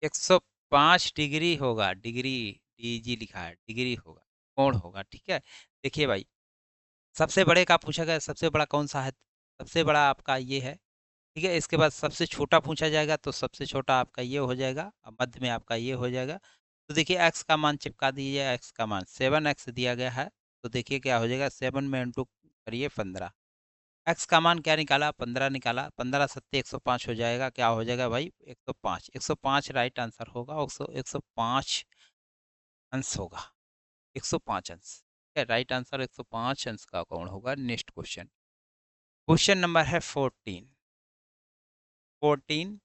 105 डिग्री होगा। डिग्री, डीजी लिखा है, डिग्री होगा, कोण होगा। ठीक है, देखिए भाई, सबसे बड़े का पूछा गया, सबसे बड़ा कौन सा है? सबसे बड़ा आपका ये है। ठीक है, इसके बाद सबसे छोटा पूछा जाएगा, तो सबसे छोटा आपका ये हो जाएगा, और मध्य में आपका ये हो जाएगा। तो देखिए एक्स का मान चिपका दीजिए, एक्स का मान 7x दिया गया है। तो देखिए क्या हो जाएगा, 7 में इंटू करिए 15। एक्स का मान क्या निकाला? 15 निकाला। 15 सत्ते 105 हो जाएगा। क्या हो जाएगा भाई? 105। 105 राइट आंसर होगा। 105 अंश होगा। 105 अंश। ठीक है, राइट आंसर 105 अंश का कौन होगा? नेक्स्ट क्वेश्चन, क्वेश्चन नंबर है 14। 14,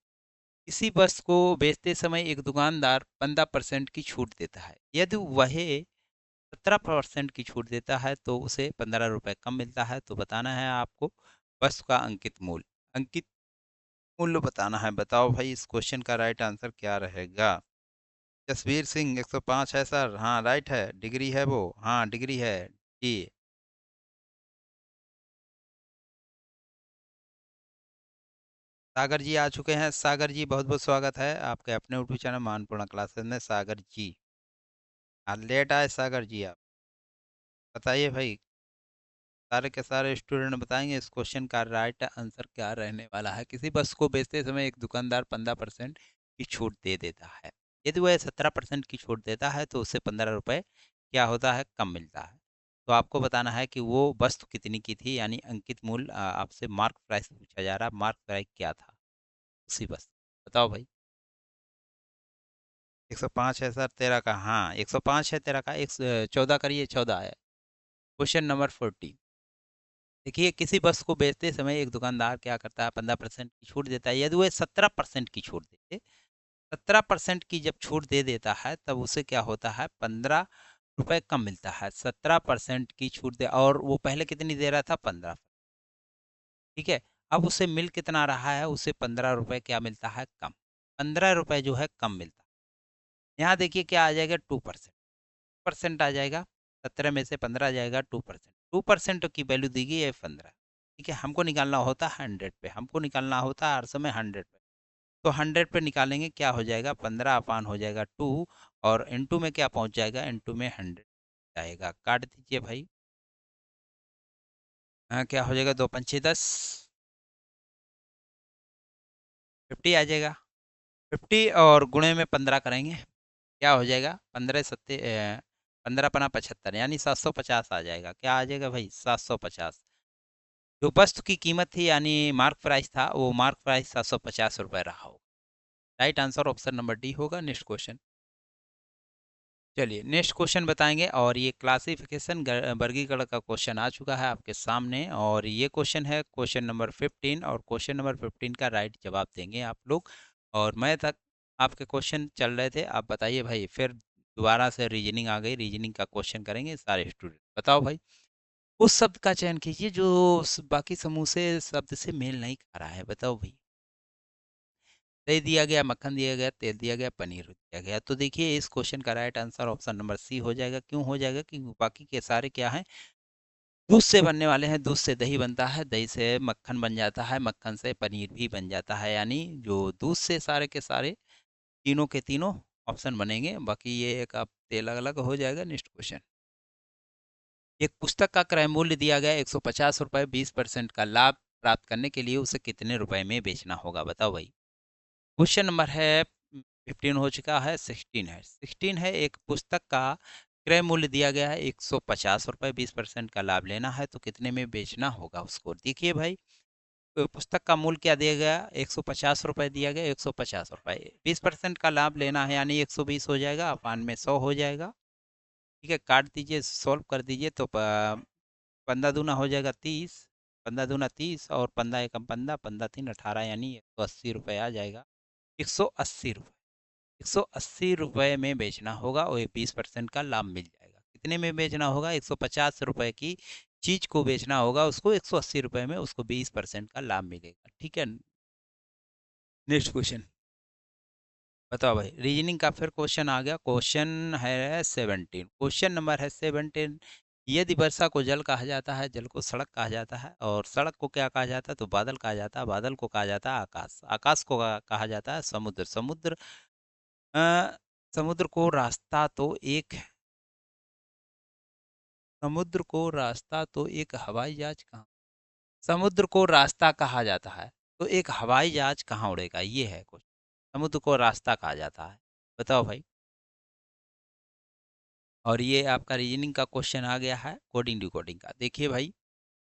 किसी वस्तु को बेचते समय एक दुकानदार 15% की छूट देता है। यदि वह 17% की छूट देता है तो उसे 15 रुपये कम मिलता है। तो बताना है आपको वस्तु का अंकित मूल्य। अंकित मूल्य बताना है। बताओ भाई, इस क्वेश्चन का राइट आंसर क्या रहेगा? जसवीर सिंह 105 है सर। हाँ राइट है। डिग्री है वो, हाँ डिग्री है जी। सागर जी आ चुके हैं। सागर जी बहुत बहुत स्वागत है आपके अपने यूट्यूब चैनल मानपूर्ण क्लासेस में। सागर जी, हाँ लेट आए सागर जी आप। बताइए भाई, सारे के सारे स्टूडेंट बताएंगे इस क्वेश्चन का राइट आंसर क्या रहने वाला है। किसी वस्तु को बेचते समय एक दुकानदार 15% की छूट दे देता है। यदि वह 17% की छूट देता है तो उसे 15 रुपये क्या होता है? कम मिलता है। तो आपको बताना है कि वो वस्तु कितनी की थी, यानी अंकित मूल्य। आपसे मार्क प्राइस पूछा जा रहा है, मार्क प्राइस क्या था उसी वस्तु, बताओ भाई। 105 है सर तेरा का, हाँ 105 है तेरा का। एक 14 करिए, 14 है। क्वेश्चन नंबर 14, देखिए किसी वस्तु को बेचते समय एक दुकानदार क्या करता है? 15% की छूट देता है। यदि वह 17% की छूट देते, 17% की जब छूट दे देता है तब उसे क्या होता है? 15 रुपये कम मिलता है। 17% की छूट दे, और वो पहले कितनी दे रहा था? 15। ठीक है, अब उसे मिल कितना रहा है? उसे 15 रुपये क्या मिलता है? कम। 15 रुपये जो है कम मिलता है। यहाँ देखिए क्या आ जाएगा? 2%। परसेंट आ जाएगा। 17 में से 15 आ जाएगा, 2%। 2% की वैल्यू दी गई है 15। ठीक है, हमको निकालना होता है 100 पे, हमको निकालना होता है हर समय 100 पे। तो 100 पे निकालेंगे, क्या हो जाएगा? 15 अपान हो जाएगा 2, और इनटू में क्या पहुंच जाएगा? इनटू में 100 जाएगा। काट दीजिए भाई। हाँ, क्या हो जाएगा? 2 पंचे 10, 50 आ जाएगा। 50 और गुणे में 15 करेंगे, क्या हो जाएगा? 15 पना 75, यानी 750 आ जाएगा। क्या आ जाएगा भाई? 750। जो वस्तु की कीमत थी, यानी मार्क प्राइस था, वो मार्क प्राइस 750 रुपये रहा हो। Right answer option number D होगा। नेक्स्ट क्वेश्चन, चलिए नेक्स्ट क्वेश्चन बताएंगे। और ये क्लासिफिकेशन वर्गीकरण का क्वेश्चन आ चुका है आपके सामने, और ये क्वेश्चन है क्वेश्चन नंबर 15, और क्वेश्चन नंबर 15 का राइट जवाब देंगे आप लोग। और मैं तक आपके क्वेश्चन चल रहे थे, आप बताइए भाई। फिर दोबारा से रीजनिंग आ गई, रीजनिंग का क्वेश्चन करेंगे सारे स्टूडेंट। बताओ भाई, उस शब्द का चयन कीजिए जो बाकी समूह से शब्द से मेल नहीं खा रहा है। बताओ भाई। दही दिया गया, मक्खन दिया गया, तेल दिया गया, पनीर दिया गया। तो देखिए इस क्वेश्चन का right answer option number C हो जाएगा। क्यों हो जाएगा? क्योंकि बाकी के सारे क्या हैं? दूध से बनने वाले हैं। दूध से दही बनता है, दही से मक्खन बन जाता है, मक्खन से पनीर भी बन जाता है। यानी जो दूध से सारे के सारे तीनों के तीनों ऑप्शन बनेंगे। बाकी ये एक आप अलग अलग हो जाएगा। नेक्स्ट क्वेश्चन, एक पुस्तक का क्रय मूल्य दिया गया 150 रुपये। 20% का लाभ प्राप्त करने के लिए उसे कितने रुपए में बेचना होगा? बताओ भाई। क्वेश्चन नंबर है 15 हो चुका है, 16 है। 16 है, एक पुस्तक का क्रय मूल्य दिया गया है 150 रुपये। 20% का लाभ लेना है तो कितने में बेचना होगा उसको? देखिए भाई, पुस्तक का मूल्य क्या दिया गया? 150 रुपये दिया गया। 150 रुपये, 20% का लाभ लेना है, यानी 120 हो जाएगा, अपान में 100 हो जाएगा। ठीक है, काट दीजिए, सॉल्व कर दीजिए तो 15 दूना हो जाएगा 30। 15 दूना 30, और 15 एकम 15, 15 3 18, यानी 180 रुपये आ जाएगा। 180 रुपये, 180 रुपये में बेचना होगा, और 20% का लाभ मिल जाएगा। कितने में बेचना होगा? 150 रुपये की चीज को बेचना होगा उसको 180 रुपये में, उसको 20% का लाभ मिलेगा। ठीक है, नेक्स्ट क्वेश्चन बताओ भाई। रीजनिंग का फिर क्वेश्चन आ गया। क्वेश्चन है 17, क्वेश्चन नंबर है 17। यदि वर्षा को जल कहा जाता है, जल को सड़क कहा जाता है, और सड़क को क्या कहा जाता है, तो बादल कहा जाता है, बादल को कहा जाता है आकाश, आकाश को कहा जाता है समुद्र, समुद्र अ, समुद्र को रास्ता तो एक समुद्र को रास्ता तो एक हवाई जहाज कहाँ, समुद्र को रास्ता कहा जाता है तो एक हवाई जहाज कहाँ उड़ेगा, ये है क्वेश्चन। समुद्र को रास्ता कहा जाता है, बताओ भाई। और ये आपका रीजनिंग का क्वेश्चन आ गया है कोडिंग डिकोडिंग का। देखिए भाई,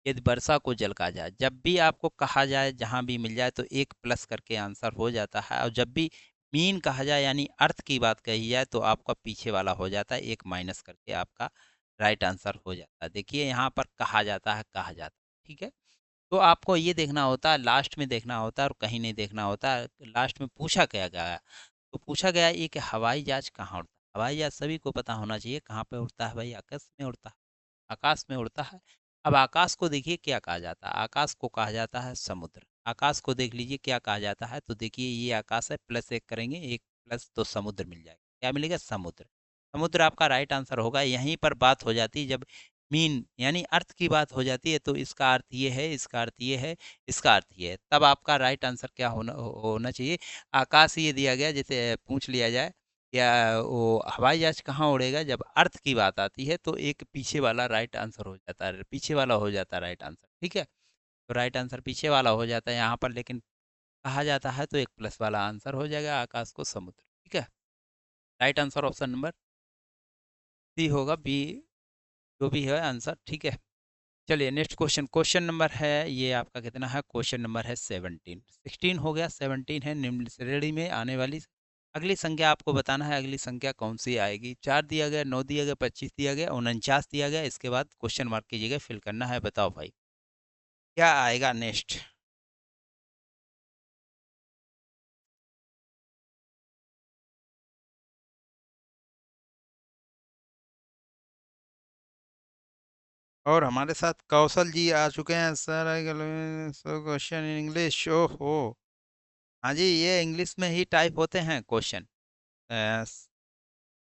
यदि वर्षा को जल कहा जाए, जब भी आपको कहा जाए जहाँ भी मिल जाए तो एक प्लस करके आंसर हो जाता है, और जब भी मीन कहा जाए यानी अर्थ की बात कही जाए तो आपका पीछे वाला हो जाता है, एक माइनस करके आपका राइट आंसर हो जाता है। देखिए यहाँ पर कहा जाता है, कहा जाता है, ठीक है। तो आपको ये देखना होता है, लास्ट में देखना होता है और कहीं नहीं देखना होता है। लास्ट में पूछा क्या गया, तो पूछा गया ये कि हवाई जहाज कहाँ उड़ता है। हवाई जहाज सभी को पता होना चाहिए कहाँ पे उड़ता है भाई, आकाश में उड़ता है, आकाश में उड़ता है। अब आकाश को देखिए क्या कहा जाता है, आकाश को कहा जाता है समुद्र। आकाश को देख लीजिए क्या कहा जाता है, तो देखिए ये आकाश है, प्लस एक करेंगे, एक प्लस तो समुद्र मिल जाएगा, क्या मिलेगा, समुद्र। समुद्र आपका राइट आंसर होगा। यहीं पर बात हो जाती है जब मीन यानी अर्थ की बात हो जाती है, तो इसका अर्थ ये है, इसका अर्थ ये है, इसका अर्थ ये है, तब आपका राइट आंसर क्या होना चाहिए। आकाश ये दिया गया, जैसे पूछ लिया जाए या वो हवाई जहाज कहाँ उड़ेगा, जब अर्थ की बात आती है तो एक पीछे वाला राइट आंसर हो जाता है, पीछे वाला हो जाता है राइट आंसर, ठीक है। तो राइट आंसर पीछे वाला हो जाता है यहाँ पर, लेकिन कहा जाता है तो एक प्लस वाला आंसर हो जाएगा, आकाश को समुद्र, ठीक है। Right answer option number C होगा, बी जो भी है आंसर, ठीक है। चलिए नेक्स्ट क्वेश्चन, क्वेश्चन नंबर है ये आपका कितना है, क्वेश्चन नंबर है 17, 16 हो गया, 17 है। निम्न श्रेणी में आने वाली अगली संख्या आपको बताना है, अगली संख्या कौन सी आएगी। 4 दिया गया, 9 दिया गया, 25 दिया गया, 49 दिया गया, इसके बाद क्वेश्चन मार्क की जगह फिल करना है। बताओ भाई क्या आएगा नेक्स्ट। और हमारे साथ कौशल जी आ चुके हैं sir. So question in English, ओहो। हाँ जी, ये इंग्लिश में ही टाइप होते हैं क्वेश्चन।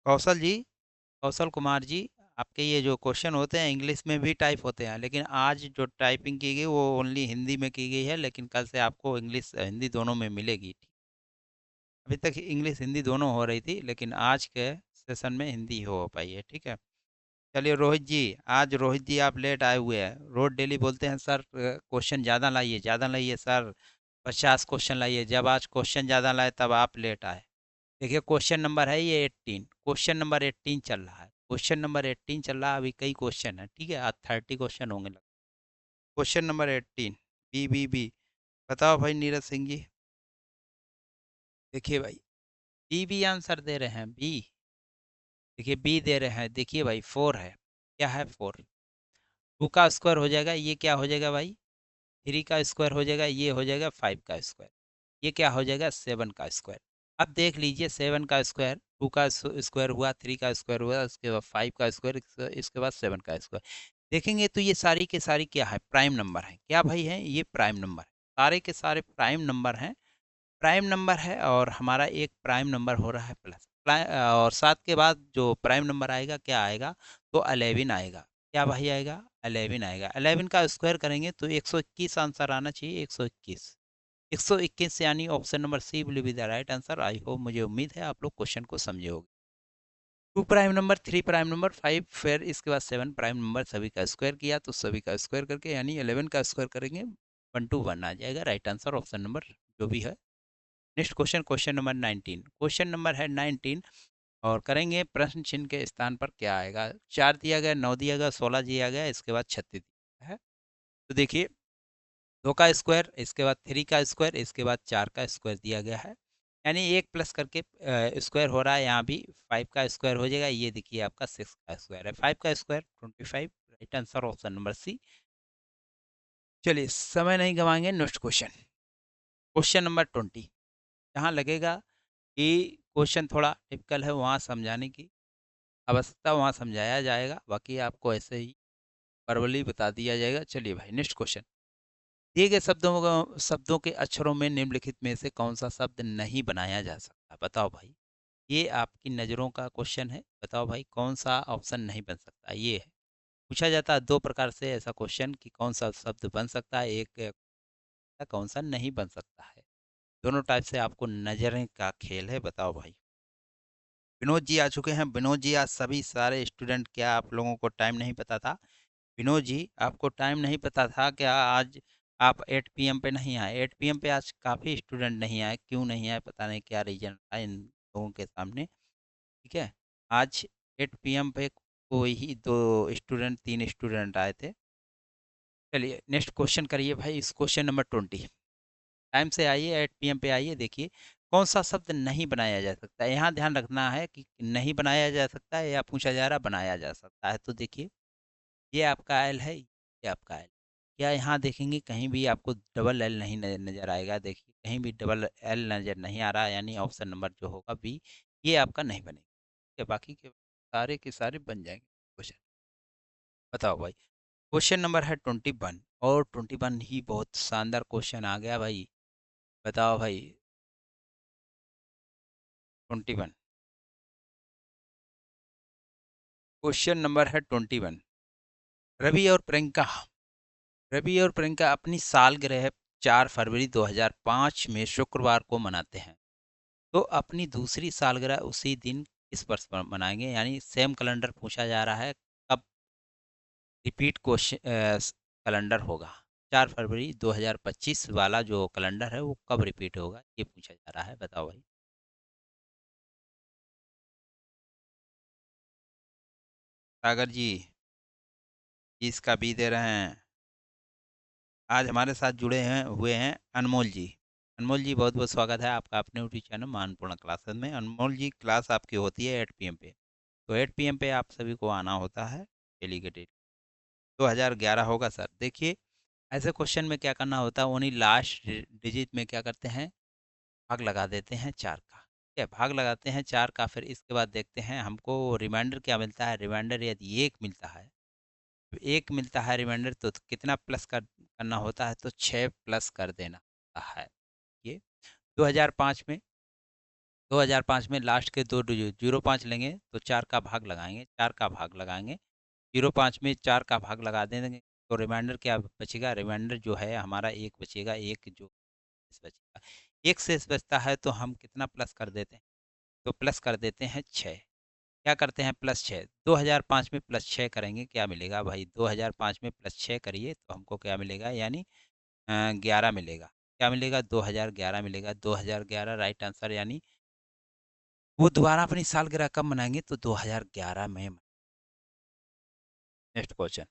कौशल जी, कौशल कुमार जी, आपके ये जो क्वेश्चन होते हैं इंग्लिश में भी टाइप होते हैं, लेकिन आज जो टाइपिंग की गई वो ओनली हिंदी में की गई है, लेकिन कल से आपको इंग्लिश हिंदी दोनों में मिलेगी। अभी तक इंग्लिश हिंदी दोनों हो रही थी, लेकिन आज के सेशन में हिंदी हो पाई है, ठीक है। चलिए रोहित जी, आज रोहित जी आप लेट आए हुए हैं। रोज डेली बोलते हैं सर क्वेश्चन ज़्यादा लाइए सर, 50 क्वेश्चन लाइए, जब आज क्वेश्चन ज़्यादा लाए तब आप लेट आए। देखिए क्वेश्चन नंबर है ये 18, क्वेश्चन नंबर 18 चल रहा है, क्वेश्चन नंबर 18 चल रहा है, अभी कई क्वेश्चन है, ठीक है, आज 30 क्वेश्चन होंगे लग। Question number 18, B. बताओ भाई नीरज सिंह जी। देखिए भाई बी आंसर दे रहे हैं, बी। देखिए बी दे रहे हैं, देखिए भाई 4 है, क्या है 4, 2 का स्क्वायर हो जाएगा, ये क्या हो जाएगा भाई, 3 का स्क्वायर हो जाएगा, ये हो जाएगा 5 का स्क्वायर, ये क्या हो जाएगा 7 का स्क्वायर। अब देख लीजिए 7 का स्क्वायर, 2 का स्क्वायर हुआ, 3 का स्क्वायर हुआ, उसके बाद 5 का स्क्वायर, इसके बाद 7 का स्क्वायर। देखेंगे तो ये सारी के सारी क्या है, प्राइम नंबर है, क्या भाई है, ये प्राइम नंबर है, सारे के सारे प्राइम नंबर हैं। प्राइम नंबर है और हमारा एक प्राइम नंबर हो रहा है प्लस, और 7 के बाद जो प्राइम नंबर आएगा क्या आएगा, तो 11 आएगा, क्या भाई आएगा, 11 आएगा। 11 का स्क्वायर करेंगे तो 121 आंसर आना चाहिए, 121, 121 यानी option number C will be the right answer. I hope, मुझे उम्मीद है आप लोग क्वेश्चन को समझे होगे। 2 प्राइम नंबर, 3 प्राइम नंबर, 5, फिर इसके बाद 7 प्राइम नंबर, सभी का स्क्वायर किया तो सभी का स्क्वायर करके यानी 11 का स्क्वायर करेंगे 121 आ जाएगा, राइट आंसर ऑप्शन नंबर जो भी है। Next question, question number 19, question number है 19, और करेंगे प्रश्न चिन्ह के स्थान पर क्या आएगा। 4 दिया गया, 9 दिया गया, 16 दिया गया, इसके बाद 36 दिया गया है। तो देखिए 2 का स्क्वायर, इसके बाद 3 का स्क्वायर, इसके बाद 4 का स्क्वायर दिया गया है, यानी एक प्लस करके स्क्वायर हो रहा है, यहाँ भी 5 का स्क्वायर हो जाएगा, ये देखिए आपका 6 का स्क्वायर है, 5 का square 25, right answer option number C. चलिए समय नहीं गंवाएंगे, नेक्स्ट क्वेश्चन, क्वेश्चन नंबर 20। जहाँ लगेगा कि क्वेश्चन थोड़ा टिपिकल है वहाँ समझाने की आवश्यकता, वहाँ समझाया जाएगा, बाकी आपको ऐसे ही वर्बली बता दिया जाएगा। चलिए भाई नेक्स्ट क्वेश्चन, दिए गए शब्दों के अक्षरों में निम्नलिखित में से कौन सा शब्द नहीं बनाया जा सकता? बताओ भाई। ये आपकी नज़रों का क्वेश्चन है। बताओ भाई कौन सा ऑप्शन नहीं बन सकता? ये है। पूछा जाता है 2 प्रकार से ऐसा क्वेश्चन कि कौन सा शब्द बन सकता है, एक कौन सा नहीं बन सकता है। दोनों टाइप से आपको नज़रें का खेल है। बताओ भाई। विनोद जी आ चुके हैं। विनोद जी, आज सभी सारे स्टूडेंट, क्या आप लोगों को टाइम नहीं पता था? विनोद जी, आपको टाइम नहीं पता था क्या? आज आप 8 पीएम पे नहीं आए? 8 पीएम पे आज काफ़ी स्टूडेंट नहीं आए, क्यों नहीं आए पता नहीं, क्या रीज़न था इन लोगों के सामने, ठीक है? आज 8 पीएम पे कोई ही 2 स्टूडेंट, 3 स्टूडेंट आए थे। चलिए नेक्स्ट क्वेश्चन करिए भाई, इस क्वेश्चन नंबर 20। टाइम से आइए, 8 पीएम पे आइए। देखिए कौन सा शब्द नहीं बनाया जा सकता है। यहाँ ध्यान रखना है कि नहीं बनाया जा सकता है या पूछा जा रहा बनाया जा सकता है। तो देखिए ये आपका एल है, ये आपका एल। क्या यहाँ देखेंगे कहीं भी आपको डबल एल नहीं नज़र आएगा? देखिए कहीं भी डबल एल नज़र नहीं आ रहा है, यानी ऑप्शन नंबर जो होगा बी, ये आपका नहीं बनेगा। ठीक है, बाकी के सारे बन जाएंगे क्वेश्चन। बताओ भाई। क्वेश्चन नंबर है 21, और 21 ही बहुत शानदार क्वेश्चन आ गया भाई। बताओ भाई। 21, क्वेश्चन नंबर है 21। रवि और प्रियंका, रवि और प्रियंका अपनी सालगिरह 4 फरवरी 2005 में शुक्रवार को मनाते हैं। तो अपनी दूसरी सालगिरह उसी दिन किस वर्ष पर मनाएंगे? यानी सेम कैलेंडर पूछा जा रहा है, कब रिपीट क्वेश्चन कैलेंडर होगा? 4 फरवरी 2025 वाला जो कैलेंडर है वो कब रिपीट होगा, ये पूछा जा रहा है। बताओ भाई। सागर जी, इसका बी दे रहे हैं। आज हमारे साथ जुड़े हैं हुए हैं अनमोल जी। अनमोल जी, बहुत बहुत स्वागत है आपका अपने यूट्यूब चैनल मानपूर्ण क्लासेस में। अनमोल जी, क्लास आपकी होती है 8 पीएम पे। तो 8 पीएम पे आप सभी को आना होता है डेली के डेली। 2011 होगा सर। देखिए ऐसे क्वेश्चन में क्या करना होता है, उन्हीं लास्ट डिजिट में क्या करते हैं, भाग लगा देते हैं 4 का। ठीक है, भाग लगाते हैं 4 का, फिर इसके बाद देखते हैं हमको रिमाइंडर क्या मिलता है। रिमाइंडर यदि 1 मिलता है, तो 1 मिलता है रिमाइंडर, तो कितना प्लस करना होता है, तो 6 प्लस कर देना होता है। ये 2005 में, 2005 में लास्ट के 2 डिजिट 05 लेंगे तो 4 का भाग लगाएंगे, 4 का भाग लगाएंगे। 05 में 4 का भाग लगा देंगे तो रिमाइंडर क्या बचेगा? रिमाइंडर जो है हमारा 1 बचेगा, 1 जो शेष बचेगा, 1 शेष बचता है, तो हम कितना प्लस कर देते हैं? तो प्लस कर देते हैं 6। क्या करते हैं? प्लस 6। 2005 में प्लस 6 करेंगे, क्या मिलेगा भाई? 2005 में प्लस 6 करिए तो हमको क्या मिलेगा? यानी 11 मिलेगा। क्या मिलेगा? 2011 मिलेगा। 2011 राइट आंसर। यानी वो दोबारा अपनी सालगिरह कब मनाएंगे? तो 2011 में। Next question.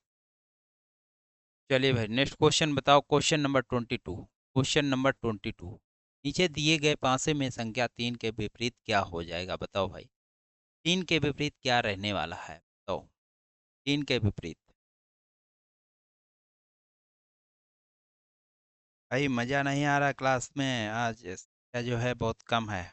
चलिए भाई नेक्स्ट क्वेश्चन बताओ। Question number 22। Question number 22। नीचे दिए गए पासे में संख्या 3 के विपरीत क्या हो जाएगा? बताओ भाई। 3 के विपरीत क्या रहने वाला है? बताओ। 3 के विपरीत। भाई मज़ा नहीं आ रहा क्लास में आज, संख्या जो है बहुत कम है।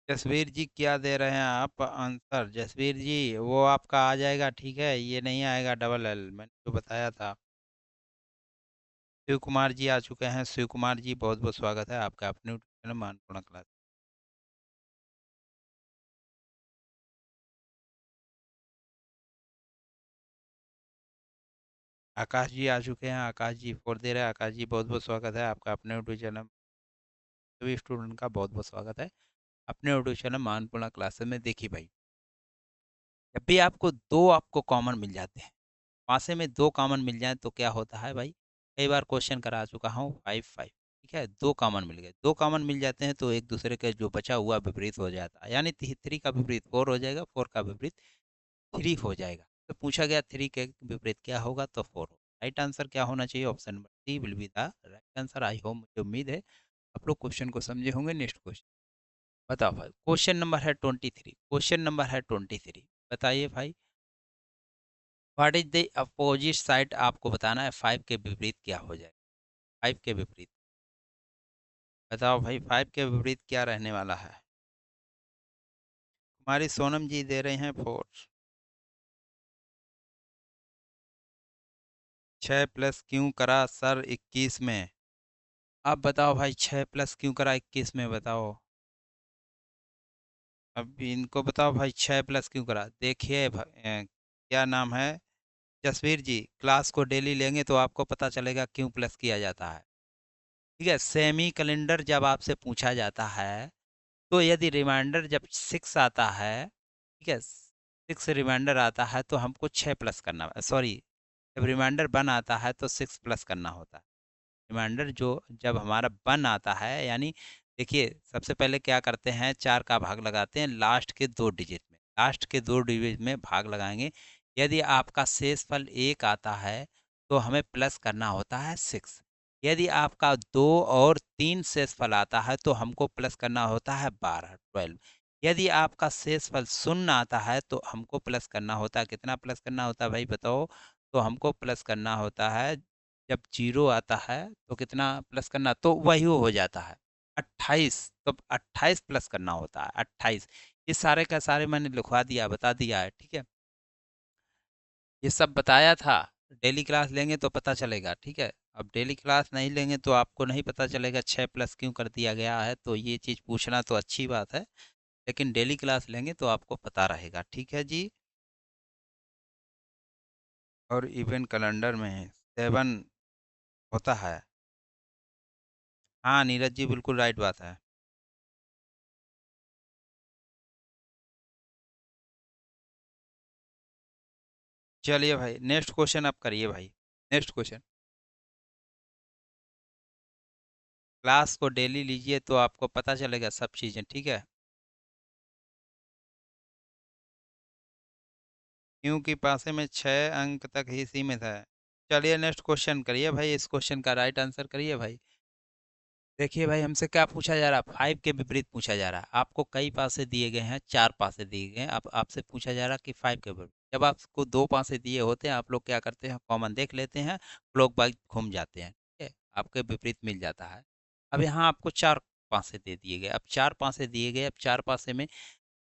जसवीर जी, क्या दे रहे हैं आप आंसर? जसवीर जी, वो आपका आ जाएगा, ठीक है, ये नहीं आएगा डबल एल, मैंने तो बताया था। शिव कुमार जी आ चुके हैं। शिव कुमार जी, बहुत बहुत स्वागत है आपका अपने यूट्यूब चैनल मानपूर्ण क्लास। आकाश जी आ चुके हैं। आकाश जी 4 दे रहे हैं। आकाश जी, बहुत बहुत स्वागत है आपका अपने यूट्यूब चैनल। सभी स्टूडेंट का बहुत बहुत स्वागत है अपने यूट्यूब चैनल मानपूर्ण क्लासेस में। देखिए भाई, जब भी आपको दो आपको कॉमन मिल जाते हैं, पासे में 2 कॉमन मिल जाए तो क्या होता है भाई? कई बार क्वेश्चन करा चुका हूँ 5 5। ठीक है, 2 कॉमन मिल गए, 2 कॉमन मिल जाते हैं तो एक दूसरे के जो बचा हुआ विपरीत हो जाता है। यानी 3 का विपरीत 4 हो जाएगा, 4 का विपरीत 3 हो जाएगा। तो पूछा गया 3 के विपरीत क्या होगा? तो 4 होगा। राइट आंसर क्या होना चाहिए? Option number C will be the right answer. I hope, मुझे उम्मीद है आप लोग क्वेश्चन को समझे होंगे। नेक्स्ट क्वेश्चन बताओ भाई। क्वेश्चन नंबर है 23। क्वेश्चन नंबर है 23। बताइए भाई। What is the opposite side? आपको बताना है 5 के विपरीत क्या हो जाए। 5 के विपरीत। बताओ भाई 5 के विपरीत क्या रहने वाला है। हमारी सोनम जी दे रहे हैं 4। 6 प्लस क्यों करा सर 21 में। अब बताओ भाई 6 प्लस क्यों करा 21 में बताओ। अब इनको बताओ भाई 6 प्लस क्यों करा। देखिए क्या नाम है, जसवीर जी, क्लास को डेली लेंगे तो आपको पता चलेगा क्यों प्लस किया जाता है। ठीक है, सेमी कैलेंडर जब आपसे पूछा जाता है तो यदि रिमाइंडर जब 6 आता है, ठीक है, 6 रिमाइंडर आता है तो हमको 6 प्लस करना, सॉरी, जब रिमाइंडर 1 आता है तो 6 प्लस करना होता है। रिमाइंडर जो जब हमारा 1 आता है, यानी देखिए सबसे पहले क्या करते हैं, 4 का भाग लगाते हैं लास्ट के 2 डिजिट में, लास्ट के 2 डिजिट में भाग लगाएंगे। यदि आपका शेषफल 1 आता है तो हमें प्लस करना होता है 6। यदि आपका 2 और 3 शेषफल आता है तो हमको प्लस करना होता है 12। यदि आपका शेषफल 0 आता है तो हमको प्लस करना होता है, कितना प्लस करना होता है भाई बताओ। तो हमको प्लस करना होता है, जब 0 आता है तो कितना प्लस करना, तो वही हो जाता है 28। तो 28 प्लस करना होता है 28। ये सारे का सारे मैंने लिखवा दिया, बता दिया है, ठीक है। ये सब बताया था। डेली क्लास लेंगे तो पता चलेगा, ठीक है। अब डेली क्लास नहीं लेंगे तो आपको नहीं पता चलेगा 6 प्लस क्यों कर दिया गया है, तो ये चीज़ पूछना तो अच्छी बात है, लेकिन डेली क्लास लेंगे तो आपको पता रहेगा, ठीक है जी। और इवेंट कैलेंडर में 7 होता है। हाँ नीरज जी, बिल्कुल राइट बात है। चलिए भाई नेक्स्ट क्वेश्चन आप करिए भाई। Next question. क्लास को डेली लीजिए तो आपको पता चलेगा सब चीज़ें, ठीक है। क्योंकि पासे में 6 अंक तक ही सीमित है। चलिए नेक्स्ट क्वेश्चन करिए भाई, इस क्वेश्चन का राइट आंसर करिए भाई। देखिए भाई हमसे क्या पूछा जा रहा है, 5 के विपरीत पूछा जा रहा है। आपको कई पासे दिए गए हैं, 4 पासे दिए गए हैं, अब आपसे पूछा जा रहा है कि 5 के विपरीत। जब आपको 2 पासे दिए होते हैं, आप लोग क्या करते हैं, कॉमन देख लेते हैं, क्लॉकवाइज घूम जाते हैं, ठीक है, आपके विपरीत मिल जाता है। अब यहाँ आपको 4 पासे दे दिए गए, अब 4 पासे दिए गए, अब 4 पासे में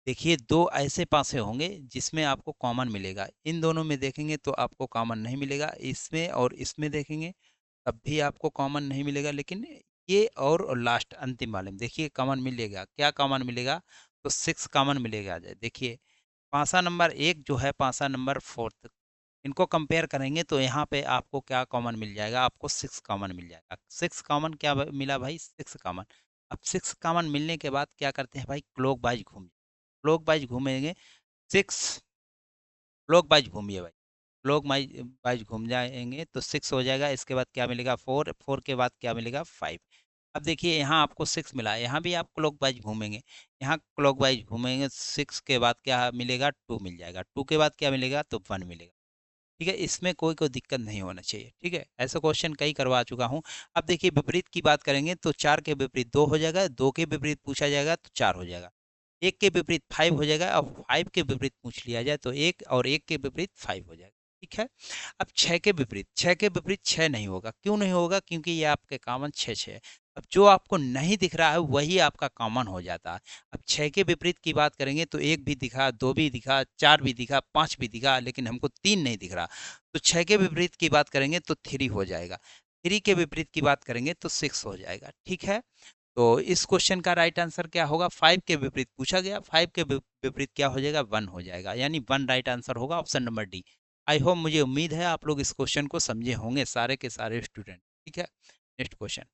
देखिए 2 ऐसे पासे होंगे जिसमें आपको कॉमन मिलेगा, इन दोनों में देखेंगे तो आपको कॉमन नहीं मिलेगा, इसमें और इसमें देखेंगे तब भी आपको कॉमन नहीं मिलेगा, लेकिन ये और लास्ट अंतिम वाले में देखिए कॉमन मिलेगा। क्या कॉमन मिलेगा, तो 6 कॉमन मिलेगा। देखिए पासा नंबर 1 जो है, पासा नंबर 4, इनको कंपेयर करेंगे तो यहाँ पे आपको क्या कॉमन मिल जाएगा, आपको 6 कॉमन मिल जाएगा। 6 कॉमन क्या मिला भाई, 6 कॉमन। अब 6 कॉमन मिलने के बाद क्या करते हैं भाई, क्लॉकवाइज घूम, क्लॉकवाइज घूमेंगे। 6 क्लॉकवाइज घूमिए भाई, क्लॉकवाइज वाइज घूम जाएंगे तो 6 हो जाएगा। इसके बाद क्या मिलेगा, 4, 4 के बाद क्या मिलेगा, 5। अब देखिए यहाँ आपको 6 मिला है, यहाँ भी आप क्लॉकवाइज घूमेंगे, यहाँ क्लॉकवाइज घूमेंगे, 6 के बाद क्या मिलेगा, 2 मिल जाएगा, 2 के बाद क्या मिलेगा, तो 1 मिलेगा। ठीक है, इसमें कोई कोई दिक्कत नहीं होना चाहिए, ठीक है। ऐसा क्वेश्चन कई करवा चुका हूँ। अब देखिए विपरीत की बात करेंगे तो 4 के विपरीत 2 हो जाएगा, 2 के विपरीत पूछा जाएगा तो 4 हो जाएगा, 1 के विपरीत 5 हो जाएगा, और 5 के विपरीत पूछ लिया जाए तो 1, और 1 के विपरीत 5 हो जाएगा, ठीक है। अब 6 के विपरीत, 6 के विपरीत 6 नहीं होगा, क्यों नहीं होगा, क्योंकि ये आपके कॉमन 6 6 है। अब जो आपको नहीं दिख रहा है वही आपका कॉमन हो जाता है। अब 6 के विपरीत की बात करेंगे तो 1 भी दिखा, 2 भी दिखा, 4 भी दिखा, 5 भी दिखा, लेकिन हमको 3 नहीं दिख रहा। तो 6 के विपरीत की बात करेंगे तो 3 हो जाएगा, 3 के विपरीत की बात करेंगे तो 6 हो जाएगा, ठीक है। तो इस क्वेश्चन का राइट आंसर क्या होगा, 5 के विपरीत पूछा गया, 5 के विपरीत क्या हो जाएगा, 1 हो जाएगा, यानी 1 राइट आंसर होगा, ऑप्शन नंबर डी। आई होप, मुझे उम्मीद है आप लोग इस क्वेश्चन को समझे होंगे सारे के सारे स्टूडेंट, ठीक है। Next question.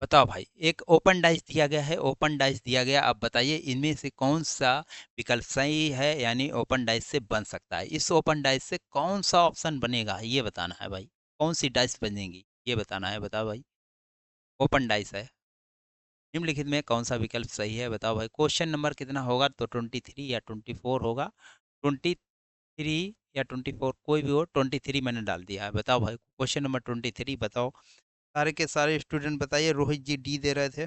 बताओ भाई, एक ओपन डाइस दिया गया है, ओपन डाइस दिया गया, अब बताइए इनमें से कौन सा विकल्प सही है, यानी ओपन डाइस से बन सकता है। इस ओपन डाइस से कौन सा ऑप्शन बनेगा ये बताना है भाई, कौन सी डाइस बनेगी ये बताना है, बताओ भाई। ओपन डाइस है, निम्नलिखित में कौन सा विकल्प सही है, बताओ भाई। क्वेश्चन नंबर कितना होगा, तो 23 या 24 होगा, 23 या 24, कोई भी हो, 23 मैंने डाल दिया है, बताओ भाई क्वेश्चन नंबर 23 बताओ। सारे के सारे स्टूडेंट बताइए, रोहित जी डी दे रहे थे।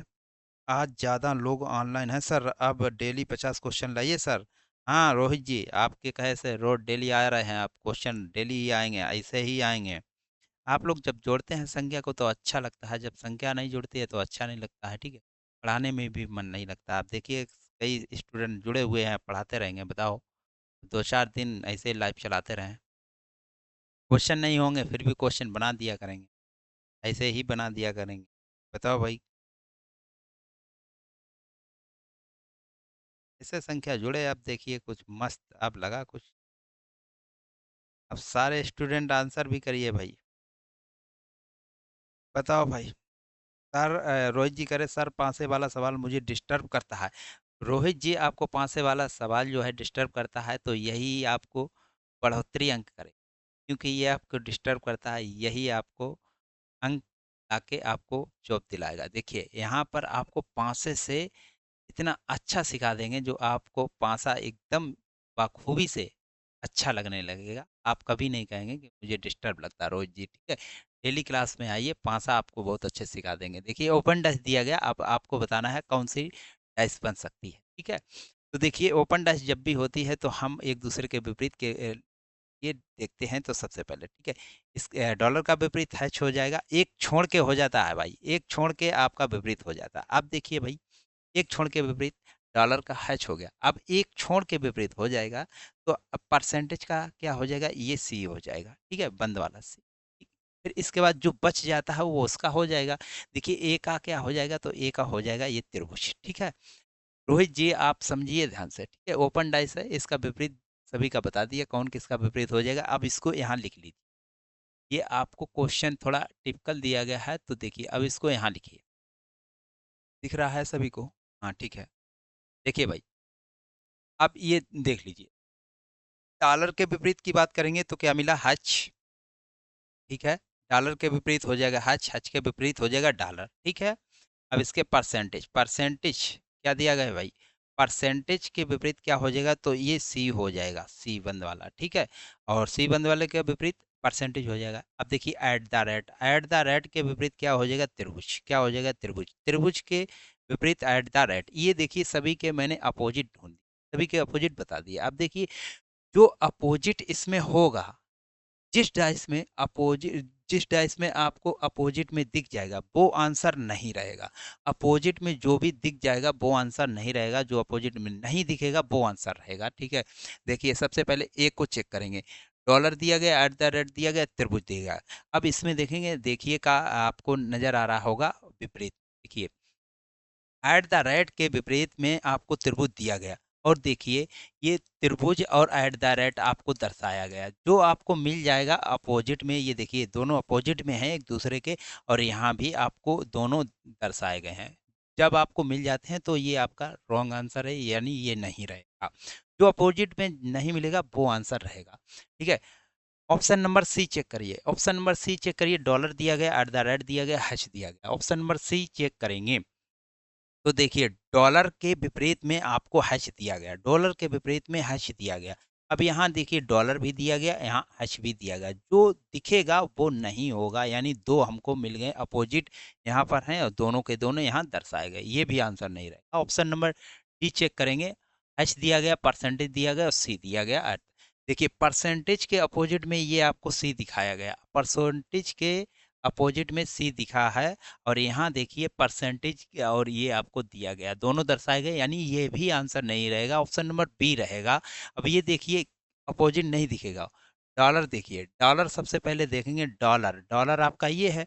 आज ज़्यादा लोग ऑनलाइन हैं सर, अब डेली 50 क्वेश्चन लाइए सर। हाँ रोहित जी, आपके कहे से रोज डेली आ रहे हैं, आप क्वेश्चन डेली ही आएंगे, ऐसे ही आएंगे। आप लोग जब जोड़ते हैं संख्या को तो अच्छा लगता है, जब संख्या नहीं जुड़ती है तो अच्छा नहीं लगता है, ठीक है? पढ़ाने में भी मन नहीं लगता। आप देखिए कई स्टूडेंट जुड़े हुए हैं, पढ़ाते रहेंगे, बताओ 2-4 दिन ऐसे लाइव चलाते रहें, क्वेश्चन नहीं होंगे फिर भी क्वेश्चन बना दिया करेंगे, ऐसे ही बना दिया करेंगे। बताओ भाई, ऐसे संख्या जुड़े, आप देखिए कुछ मस्त अब लगा कुछ। अब सारे स्टूडेंट आंसर भी करिए भाई। बताओ भाई। सर रोहित जी करे सर पांसे वाला सवाल मुझे डिस्टर्ब करता है। रोहित जी आपको पांसे वाला सवाल जो है डिस्टर्ब करता है तो यही आपको बढ़ोतरी अंक करे, क्योंकि ये आपको डिस्टर्ब करता है, यही आपको अंक आके आपको जॉब दिलाएगा। देखिए यहाँ पर आपको पांसे से इतना अच्छा सिखा देंगे जो आपको पासा एकदम बखूबी से अच्छा लगने लगेगा। आप कभी नहीं कहेंगे कि मुझे डिस्टर्ब लगता है रोहित जी, ठीक है? डेली क्लास में आइए, पासा आपको बहुत अच्छे सिखा देंगे। देखिए ओपन डैश दिया गया, आप आपको बताना है कौन सी डैश बन सकती है, ठीक है? तो देखिए ओपन डैश जब भी होती है तो हम एक दूसरे के विपरीत के ये देखते हैं। तो सबसे पहले ठीक है, इस डॉलर का विपरीत हैच हो जाएगा, एक छोड़ के हो जाता है भाई, एक छोड़ के आपका विपरीत हो जाता है। अब देखिए भाई, एक छोड़ के विपरीत डॉलर का हैच हो गया, अब एक छोड़ के विपरीत हो जाएगा तो अब परसेंटेज का क्या हो जाएगा, ये सी हो जाएगा, ठीक है, बंद वाला सी। फिर इसके बाद जो बच जाता है वो उसका हो जाएगा। देखिए ए का क्या हो जाएगा, तो ए का हो जाएगा ये त्रिभुज, ठीक है? रोहित जी आप समझिए ध्यान से, ठीक है? ओपन डाइस है, इसका विपरीत सभी का बता दिया कौन किसका विपरीत हो जाएगा। अब इसको यहाँ लिख लीजिए, ये आपको क्वेश्चन थोड़ा टिपिकल दिया गया है तो देखिए अब इसको यहाँ लिखिए, दिख रहा है सभी को? हाँ ठीक है। देखिए भाई, अब ये देख लीजिए, डॉलर के विपरीत की बात करेंगे तो क्या मिला, हच, ठीक है? डॉलर के विपरीत हो जाएगा हच, हच के विपरीत हो जाएगा डॉलर, ठीक है? अब इसके परसेंटेज, परसेंटेज क्या दिया गया है भाई, परसेंटेज के विपरीत क्या हो जाएगा, तो ये सी हो जाएगा, सी बंद वाला, ठीक है? और सी बंद वाले के विपरीत परसेंटेज हो जाएगा। अब देखिए at the rate, at the rate के विपरीत क्या हो जाएगा, त्रिभुज, क्या हो जाएगा, त्रिभुज, त्रिभुज के विपरीत एट द रेट। ये देखिए सभी के मैंने अपोजिट ढूंढ दिए, सभी के अपोजिट बता दिए। अब देखिए जो अपोजिट इसमें होगा, जिस डाइस में अपोजिट, जिस डाइस में आपको अपोजिट में दिख जाएगा वो आंसर नहीं रहेगा। अपोजिट में जो भी दिख जाएगा वो आंसर नहीं रहेगा, जो अपोजिट में नहीं दिखेगा वो आंसर रहेगा, ठीक है? देखिए सबसे पहले ए को चेक करेंगे, डॉलर दिया गया, एट द रेट दिया गया, त्रिभुज दिया गया। अब इसमें देखेंगे, देखिए का आपको नजर आ रहा होगा विपरीत, देखिए एट द रेट के विपरीत में आपको त्रिभुज दिया गया, और देखिए ये त्रिभुज और एट द रेट आपको दर्शाया गया, जो आपको मिल जाएगा अपोजिट में। ये देखिए दोनों अपोजिट में हैं एक दूसरे के, और यहाँ भी आपको दोनों दर्शाए गए हैं। जब आपको मिल जाते हैं तो ये आपका रॉन्ग आंसर है, यानी ये नहीं रहेगा। जो अपोजिट में नहीं मिलेगा वो आंसर रहेगा, ठीक है? ऑप्शन नंबर सी चेक करिए, ऑप्शन नंबर सी चेक करिए, डॉलर दिया गया, एट द रेट दिया गया, हैश दिया गया। ऑप्शन नंबर सी चेक करेंगे तो देखिए डॉलर के विपरीत में आपको हैश दिया गया, डॉलर के विपरीत में हैश दिया गया। अब यहाँ देखिए डॉलर भी दिया गया, यहाँ हैश भी दिया गया, जो दिखेगा वो नहीं होगा, यानी दो हमको मिल गए अपोजिट यहाँ पर हैं और दोनों के दोनों यहाँ दर्शाए गए, ये भी आंसर नहीं रहेगा। ऑप्शन नंबर डी चेक करेंगे, हैश दिया गया, परसेंटेज दिया गया और सी दिया गया अर्थ। देखिए परसेंटेज के अपोजिट में ये आपको सी दिखाया गया, परसेंटेज के अपोजिट में सी दिखा है, और यहाँ देखिए परसेंटेज और ये आपको दिया गया, दोनों दर्शाए गए, यानी ये भी आंसर नहीं रहेगा, ऑप्शन नंबर बी रहेगा। अब ये देखिए अपोजिट नहीं दिखेगा, डॉलर देखिए, डॉलर सबसे पहले देखेंगे, डॉलर, डॉलर आपका ये है,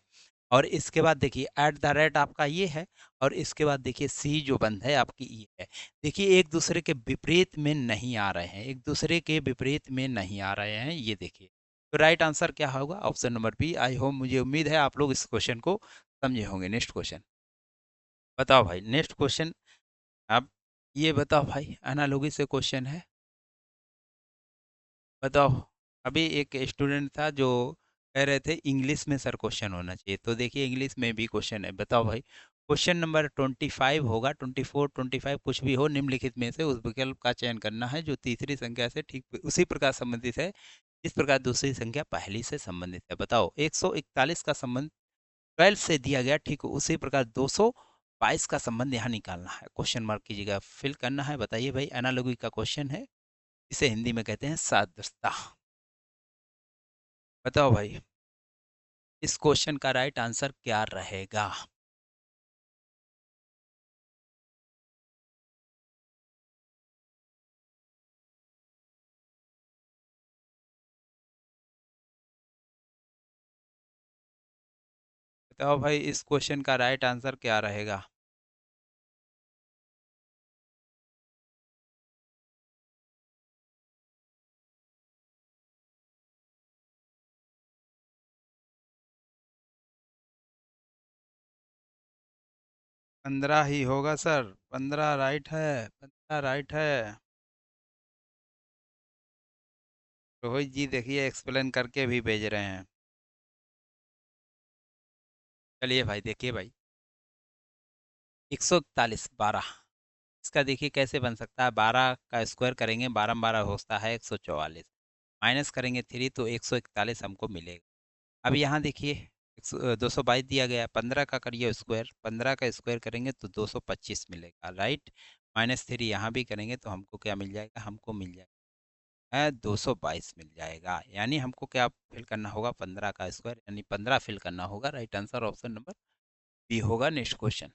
और इसके बाद देखिए एट द रेट आपका ये है, और इसके बाद देखिए सी जो बंद है आपकी ये है। देखिए एक दूसरे के विपरीत में नहीं आ रहे हैं, एक दूसरे के विपरीत में नहीं आ रहे हैं, ये देखिए। तो राइट आंसर क्या होगा, option number B. I hope, मुझे उम्मीद है आप लोग इस क्वेश्चन को समझे होंगे। नेक्स्ट क्वेश्चन बताओ भाई, नेक्स्ट क्वेश्चन। अब ये बताओ भाई, एनालॉजी से क्वेश्चन है, बताओ। अभी एक स्टूडेंट था जो कह रहे थे इंग्लिश में सर क्वेश्चन होना चाहिए, तो देखिए इंग्लिश में भी क्वेश्चन है, बताओ भाई। क्वेश्चन नंबर 25 होगा, 24 25 कुछ भी हो, निम्नलिखित में से उस विकल्प का चयन करना है जो तीसरी संख्या से ठीक उसी प्रकार संबंधित है जिस प्रकार दूसरी संख्या पहली से संबंधित है। बताओ 141 का संबंध 12 से दिया गया, ठीक उसी प्रकार 222 का संबंध यहाँ निकालना है, क्वेश्चन मार्क की जगह फिल करना है। बताइए भाई, एनालॉजी का क्वेश्चन है, इसे हिंदी में कहते हैं सादृश्यता। बताओ भाई। इस क्वेश्चन का राइट आंसर क्या रहेगा? बताओ भाई, इस क्वेश्चन का राइट आंसर क्या रहेगा? 15 ही होगा सर। 15 राइट है। 15 राइट है। रोहित जी देखिए, एक्सप्लेन करके भी भेज रहे हैं। चलिए भाई, देखिए भाई, 141, 12। इसका देखिए कैसे बन सकता है। 12 का स्क्वायर करेंगे, 12 12 होता है 144। माइनस करेंगे 3 तो 141 हमको मिलेगा। अब यहाँ देखिए, 222 दिया गया है, 15 का करिए स्क्वायर, 15 का स्क्वायर करेंगे तो 225 मिलेगा, राइट। -3 यहाँ भी करेंगे तो हमको क्या मिल जाएगा? हमको मिल जाएगा 222 मिल जाएगा। यानी हमको क्या फिल करना होगा? 15 का स्क्वायर, यानी 15 फिल करना होगा। Right answer option number B होगा। Next question.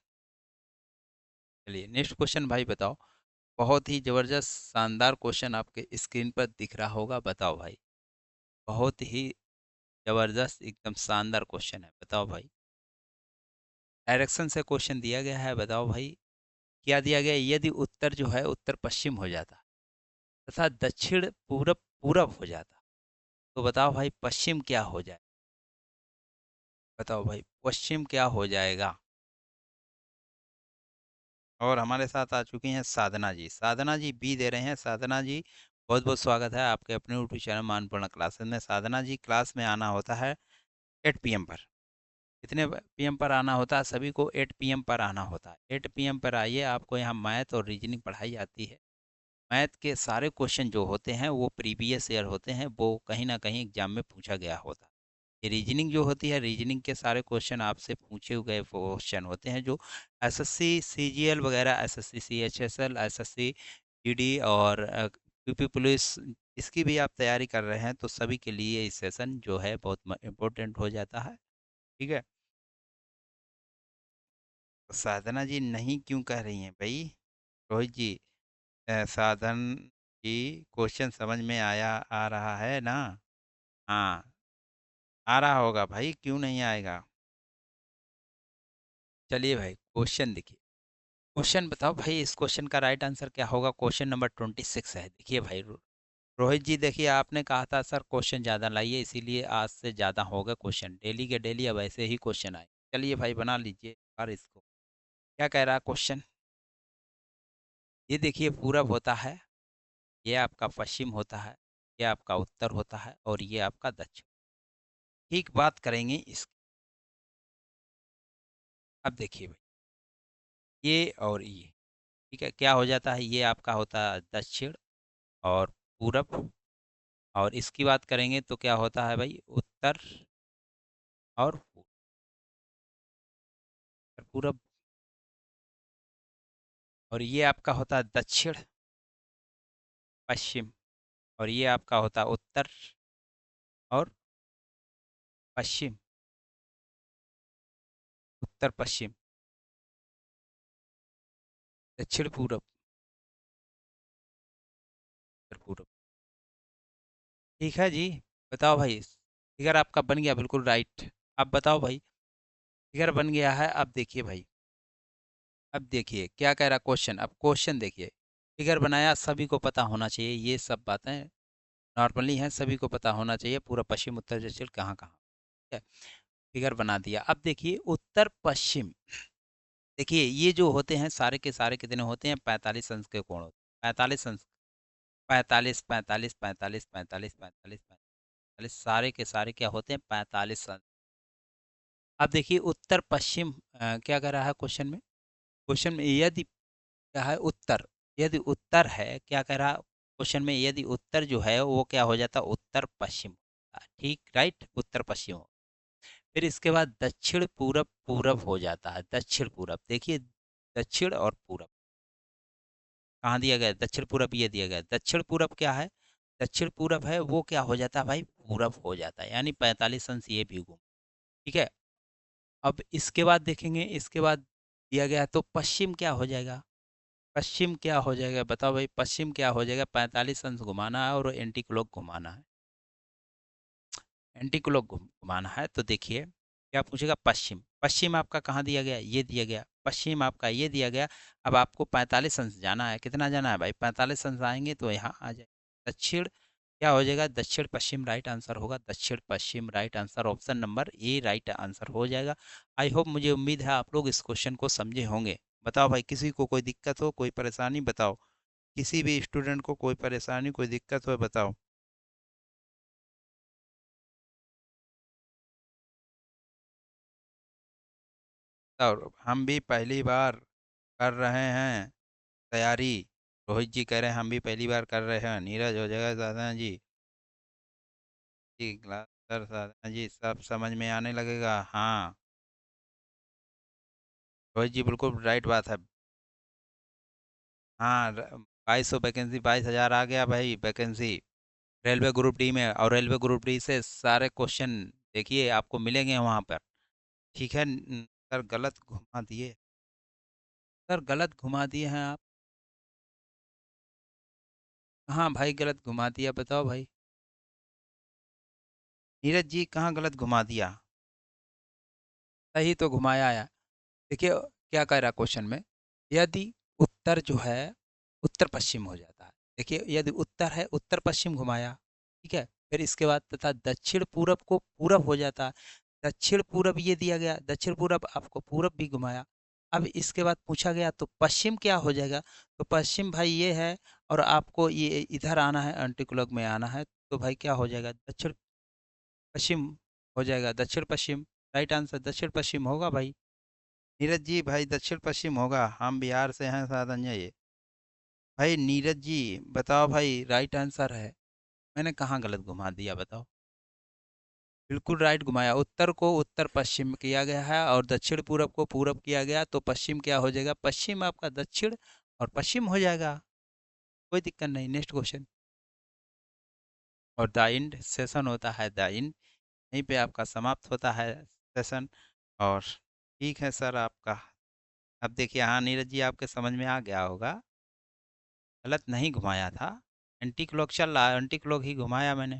चलिए नेक्स्ट क्वेश्चन भाई बताओ। बहुत ही ज़बरदस्त शानदार क्वेश्चन आपके स्क्रीन पर दिख रहा होगा। बताओ भाई, बहुत ही ज़बरदस्त एकदम शानदार क्वेश्चन है। बताओ भाई, डायरेक्शन से क्वेश्चन दिया गया है। बताओ भाई, क्या दिया गया है? यदि उत्तर जो है उत्तर पश्चिम हो जाता तथा दक्षिण पूरब पूरब हो जाता, तो बताओ भाई पश्चिम क्या हो जाए? बताओ भाई पश्चिम क्या हो जाएगा? और हमारे साथ आ चुकी हैं साधना जी। साधना जी बी दे रहे हैं। साधना जी, बहुत बहुत स्वागत है आपके अपने यूट्यूब चैनल मानपूर्ण क्लासेस में। साधना जी, क्लास में आना होता है 8 PM पर। कितने PM पर आना होता है? सभी को 8 PM पर आना होता है। 8 PM पर आइए, आपको यहाँ मैथ और रीजनिंग पढ़ाई जाती है। मैथ के सारे क्वेश्चन जो होते हैं वो प्रीवियस ईयर होते हैं, वो कहीं ना कहीं एग्जाम में पूछा गया होता है। ये रीजनिंग जो होती है, रीजनिंग के सारे क्वेश्चन आपसे पूछे गए क्वेश्चन होते हैं, जो एसएससी सीजीएल वगैरह, एसएससी सीएचएसएल, एसएससी जीडी और यूपी पुलिस, इसकी भी आप तैयारी कर रहे हैं तो सभी के लिए ये सेशन जो है बहुत इम्पोर्टेंट हो जाता है। ठीक है। तो साधना जी नहीं क्यों कह रही हैं भाई? रोहित जी, साधन जी, क्वेश्चन समझ में आया, आ रहा है ना? हाँ, आ रहा होगा भाई, क्यों नहीं आएगा? चलिए भाई, क्वेश्चन देखिए। क्वेश्चन बताओ भाई, इस क्वेश्चन का राइट आंसर क्या होगा? क्वेश्चन नंबर 26 है। देखिए भाई, रोहित जी देखिए, आपने कहा था सर क्वेश्चन ज़्यादा लाइए, इसीलिए आज से ज़्यादा होगा क्वेश्चन। डेली के डेली अब ऐसे ही क्वेश्चन आए। चलिए भाई, बना लीजिए और इसको। क्या कह रहा है क्वेश्चन? ये देखिए, पूरब होता है, ये आपका पश्चिम होता है, ये आपका उत्तर होता है और ये आपका दक्षिण। ठीक बात करेंगे इस। अब देखिए भाई, ये और ये, ठीक है, क्या हो जाता है? ये आपका होता है दक्षिण और पूरब, और इसकी बात करेंगे तो क्या होता है भाई? उत्तर और पूरब। और ये आपका होता है दक्षिण पश्चिम, और ये आपका होता है उत्तर और पश्चिम, उत्तर पश्चिम, दक्षिण पूरब, उत्तर पूरब। ठीक है जी। बताओ भाई, फिगर आपका बन गया बिल्कुल राइट। अब बताओ भाई, फिगर बन गया है। अब देखिए भाई, अब देखिए क्या कह रहा क्वेश्चन। अब क्वेश्चन देखिए, फिगर बनाया, सभी को पता होना चाहिए, ये सब बातें नॉर्मली हैं, सभी को पता होना चाहिए पूरा पश्चिम उत्तर दक्षिण कहाँ कहाँ। ठीक है, फिगर बना दिया। अब देखिए उत्तर पश्चिम, देखिए ये जो होते हैं सारे के सारे कितने होते हैं? 45 अंश के कोण होते हैं। 45 अंश, 45 45 45 45 45 45, सारे के सारे क्या होते हैं? 45 अंश। अब देखिए उत्तर पश्चिम, क्या कर रहा है क्वेश्चन में? क्वेश्चन में यदि क्या है? उत्तर, यदि उत्तर है, क्या कह रहा क्वेश्चन में? यदि उत्तर जो है वो क्या हो जाता? उत्तर पश्चिम होता है। ठीक, राइट, उत्तर पश्चिम हो। फिर इसके बाद दक्षिण पूरब पूरब हो जाता है। दक्षिण पूरब, देखिए दक्षिण और पूरब कहाँ दिया गया है? दक्षिण पूरब ये दिया गया है। दक्षिण पूरब क्या है? दक्षिण पूरब है वो क्या हो जाता है भाई? पूरब हो जाता है, यानी 45 अंश ये भी घूम। ठीक है। अब इसके बाद देखेंगे, इसके बाद दिया गया है तो पश्चिम क्या हो जाएगा? पश्चिम क्या हो जाएगा बताओ भाई, पश्चिम क्या हो जाएगा? 45 अंश घुमाना है और एंटी क्लॉक घुमाना है। एंटी क्लॉक घुमाना है तो देखिए क्या पूछेगा, पश्चिम। पश्चिम आपका कहाँ दिया गया? ये दिया गया। पश्चिम आपका ये दिया गया। अब आपको 45 अंश जाना है। कितना जाना है भाई? 45 अंश आएंगे तो यहाँ आ जाए दक्षिण। क्या हो जाएगा? दक्षिण पश्चिम राइट आंसर होगा। दक्षिण पश्चिम right answer, option number A right answer हो जाएगा। आई होप, मुझे उम्मीद है आप लोग इस क्वेश्चन को समझे होंगे। बताओ भाई, किसी को कोई दिक्कत हो, कोई परेशानी बताओ। किसी भी स्टूडेंट को कोई परेशानी, कोई दिक्कत हो बताओ। और हम भी पहली बार कर रहे हैं तैयारी। रोहित जी कह रहे हैं हम भी पहली बार कर रहे हैं। नीरज हो जाएगा साधना जी। जी क्लास सर, साधना जी सब समझ में आने लगेगा। हाँ रोहित जी बिल्कुल राइट बात है। हाँ 2200 वैकेंसी, 22,000 आ गया भाई वैकेंसी रेलवे ग्रुप डी में। और रेलवे ग्रुप डी से सारे क्वेश्चन देखिए आपको मिलेंगे वहाँ पर। ठीक है सर गलत घुमा दिए। सर गलत घुमा दिए हैं आप। हाँ भाई गलत घुमा दिया, बताओ भाई। नीरज जी कहाँ गलत घुमा दिया? सही तो घुमाया है। देखिए क्या कह रहा क्वेश्चन में, यदि उत्तर जो है उत्तर पश्चिम हो जाता है। देखिए यदि उत्तर है, उत्तर पश्चिम घुमाया। ठीक है। फिर इसके बाद तथा दक्षिण पूरब को पूरब हो जाता है। दक्षिण पूरब ये दिया गया, दक्षिण पूरब आपको पूरब भी घुमाया। अब इसके बाद पूछा गया तो पश्चिम क्या हो जाएगा? तो पश्चिम भाई ये है, और आपको ये इधर आना है, एंटी क्लॉक में आना है। तो भाई क्या हो जाएगा? दक्षिण पश्चिम हो जाएगा। दक्षिण पश्चिम राइट आंसर, दक्षिण पश्चिम होगा भाई। नीरज जी भाई दक्षिण पश्चिम होगा, हम बिहार से हैं साधन्य ये। भाई नीरज जी बताओ भाई, राइट आंसर है। मैंने कहाँ गलत घुमा दिया बताओ? बिल्कुल राइट घुमाया। उत्तर को उत्तर पश्चिम किया गया है और दक्षिण पूरब को पूरब किया गया, तो पश्चिम क्या हो जाएगा? पश्चिम आपका दक्षिण और पश्चिम हो जाएगा। कोई दिक्कत नहीं। Next question. और द इंड सेशन होता है, द इंड यहीं पे आपका समाप्त होता है सेशन। और ठीक है सर आपका। अब देखिए, हाँ नीरज जी आपके समझ में आ गया होगा, गलत नहीं घुमाया था। एंटी क्लॉक चल रहा है, एंटी क्लॉक ही घुमाया मैंने।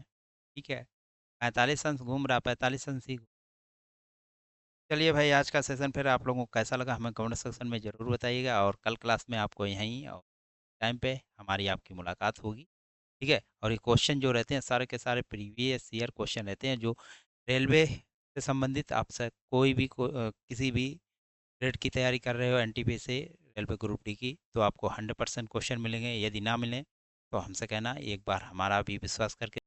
ठीक है। 45 अंश घूम रहा, 45 अंश ही। चलिए भाई, आज का सेशन फिर आप लोगों को कैसा लगा हमें कमेंट सेक्शन में ज़रूर बताइएगा। और कल क्लास में आपको यहीं और टाइम पे हमारी आपकी मुलाकात होगी। ठीक है। और ये क्वेश्चन जो रहते हैं सारे के सारे प्रीवियस ईयर क्वेश्चन रहते हैं, जो रेलवे से संबंधित। आपसे कोई भी किसी भी ग्रेड की तैयारी कर रहे हो एनटीपी से, रेलवे ग्रुप डी की, तो आपको 100% क्वेश्चन मिलेंगे। यदि ना मिलें तो हमसे कहना, एक बार हमारा भी विश्वास करके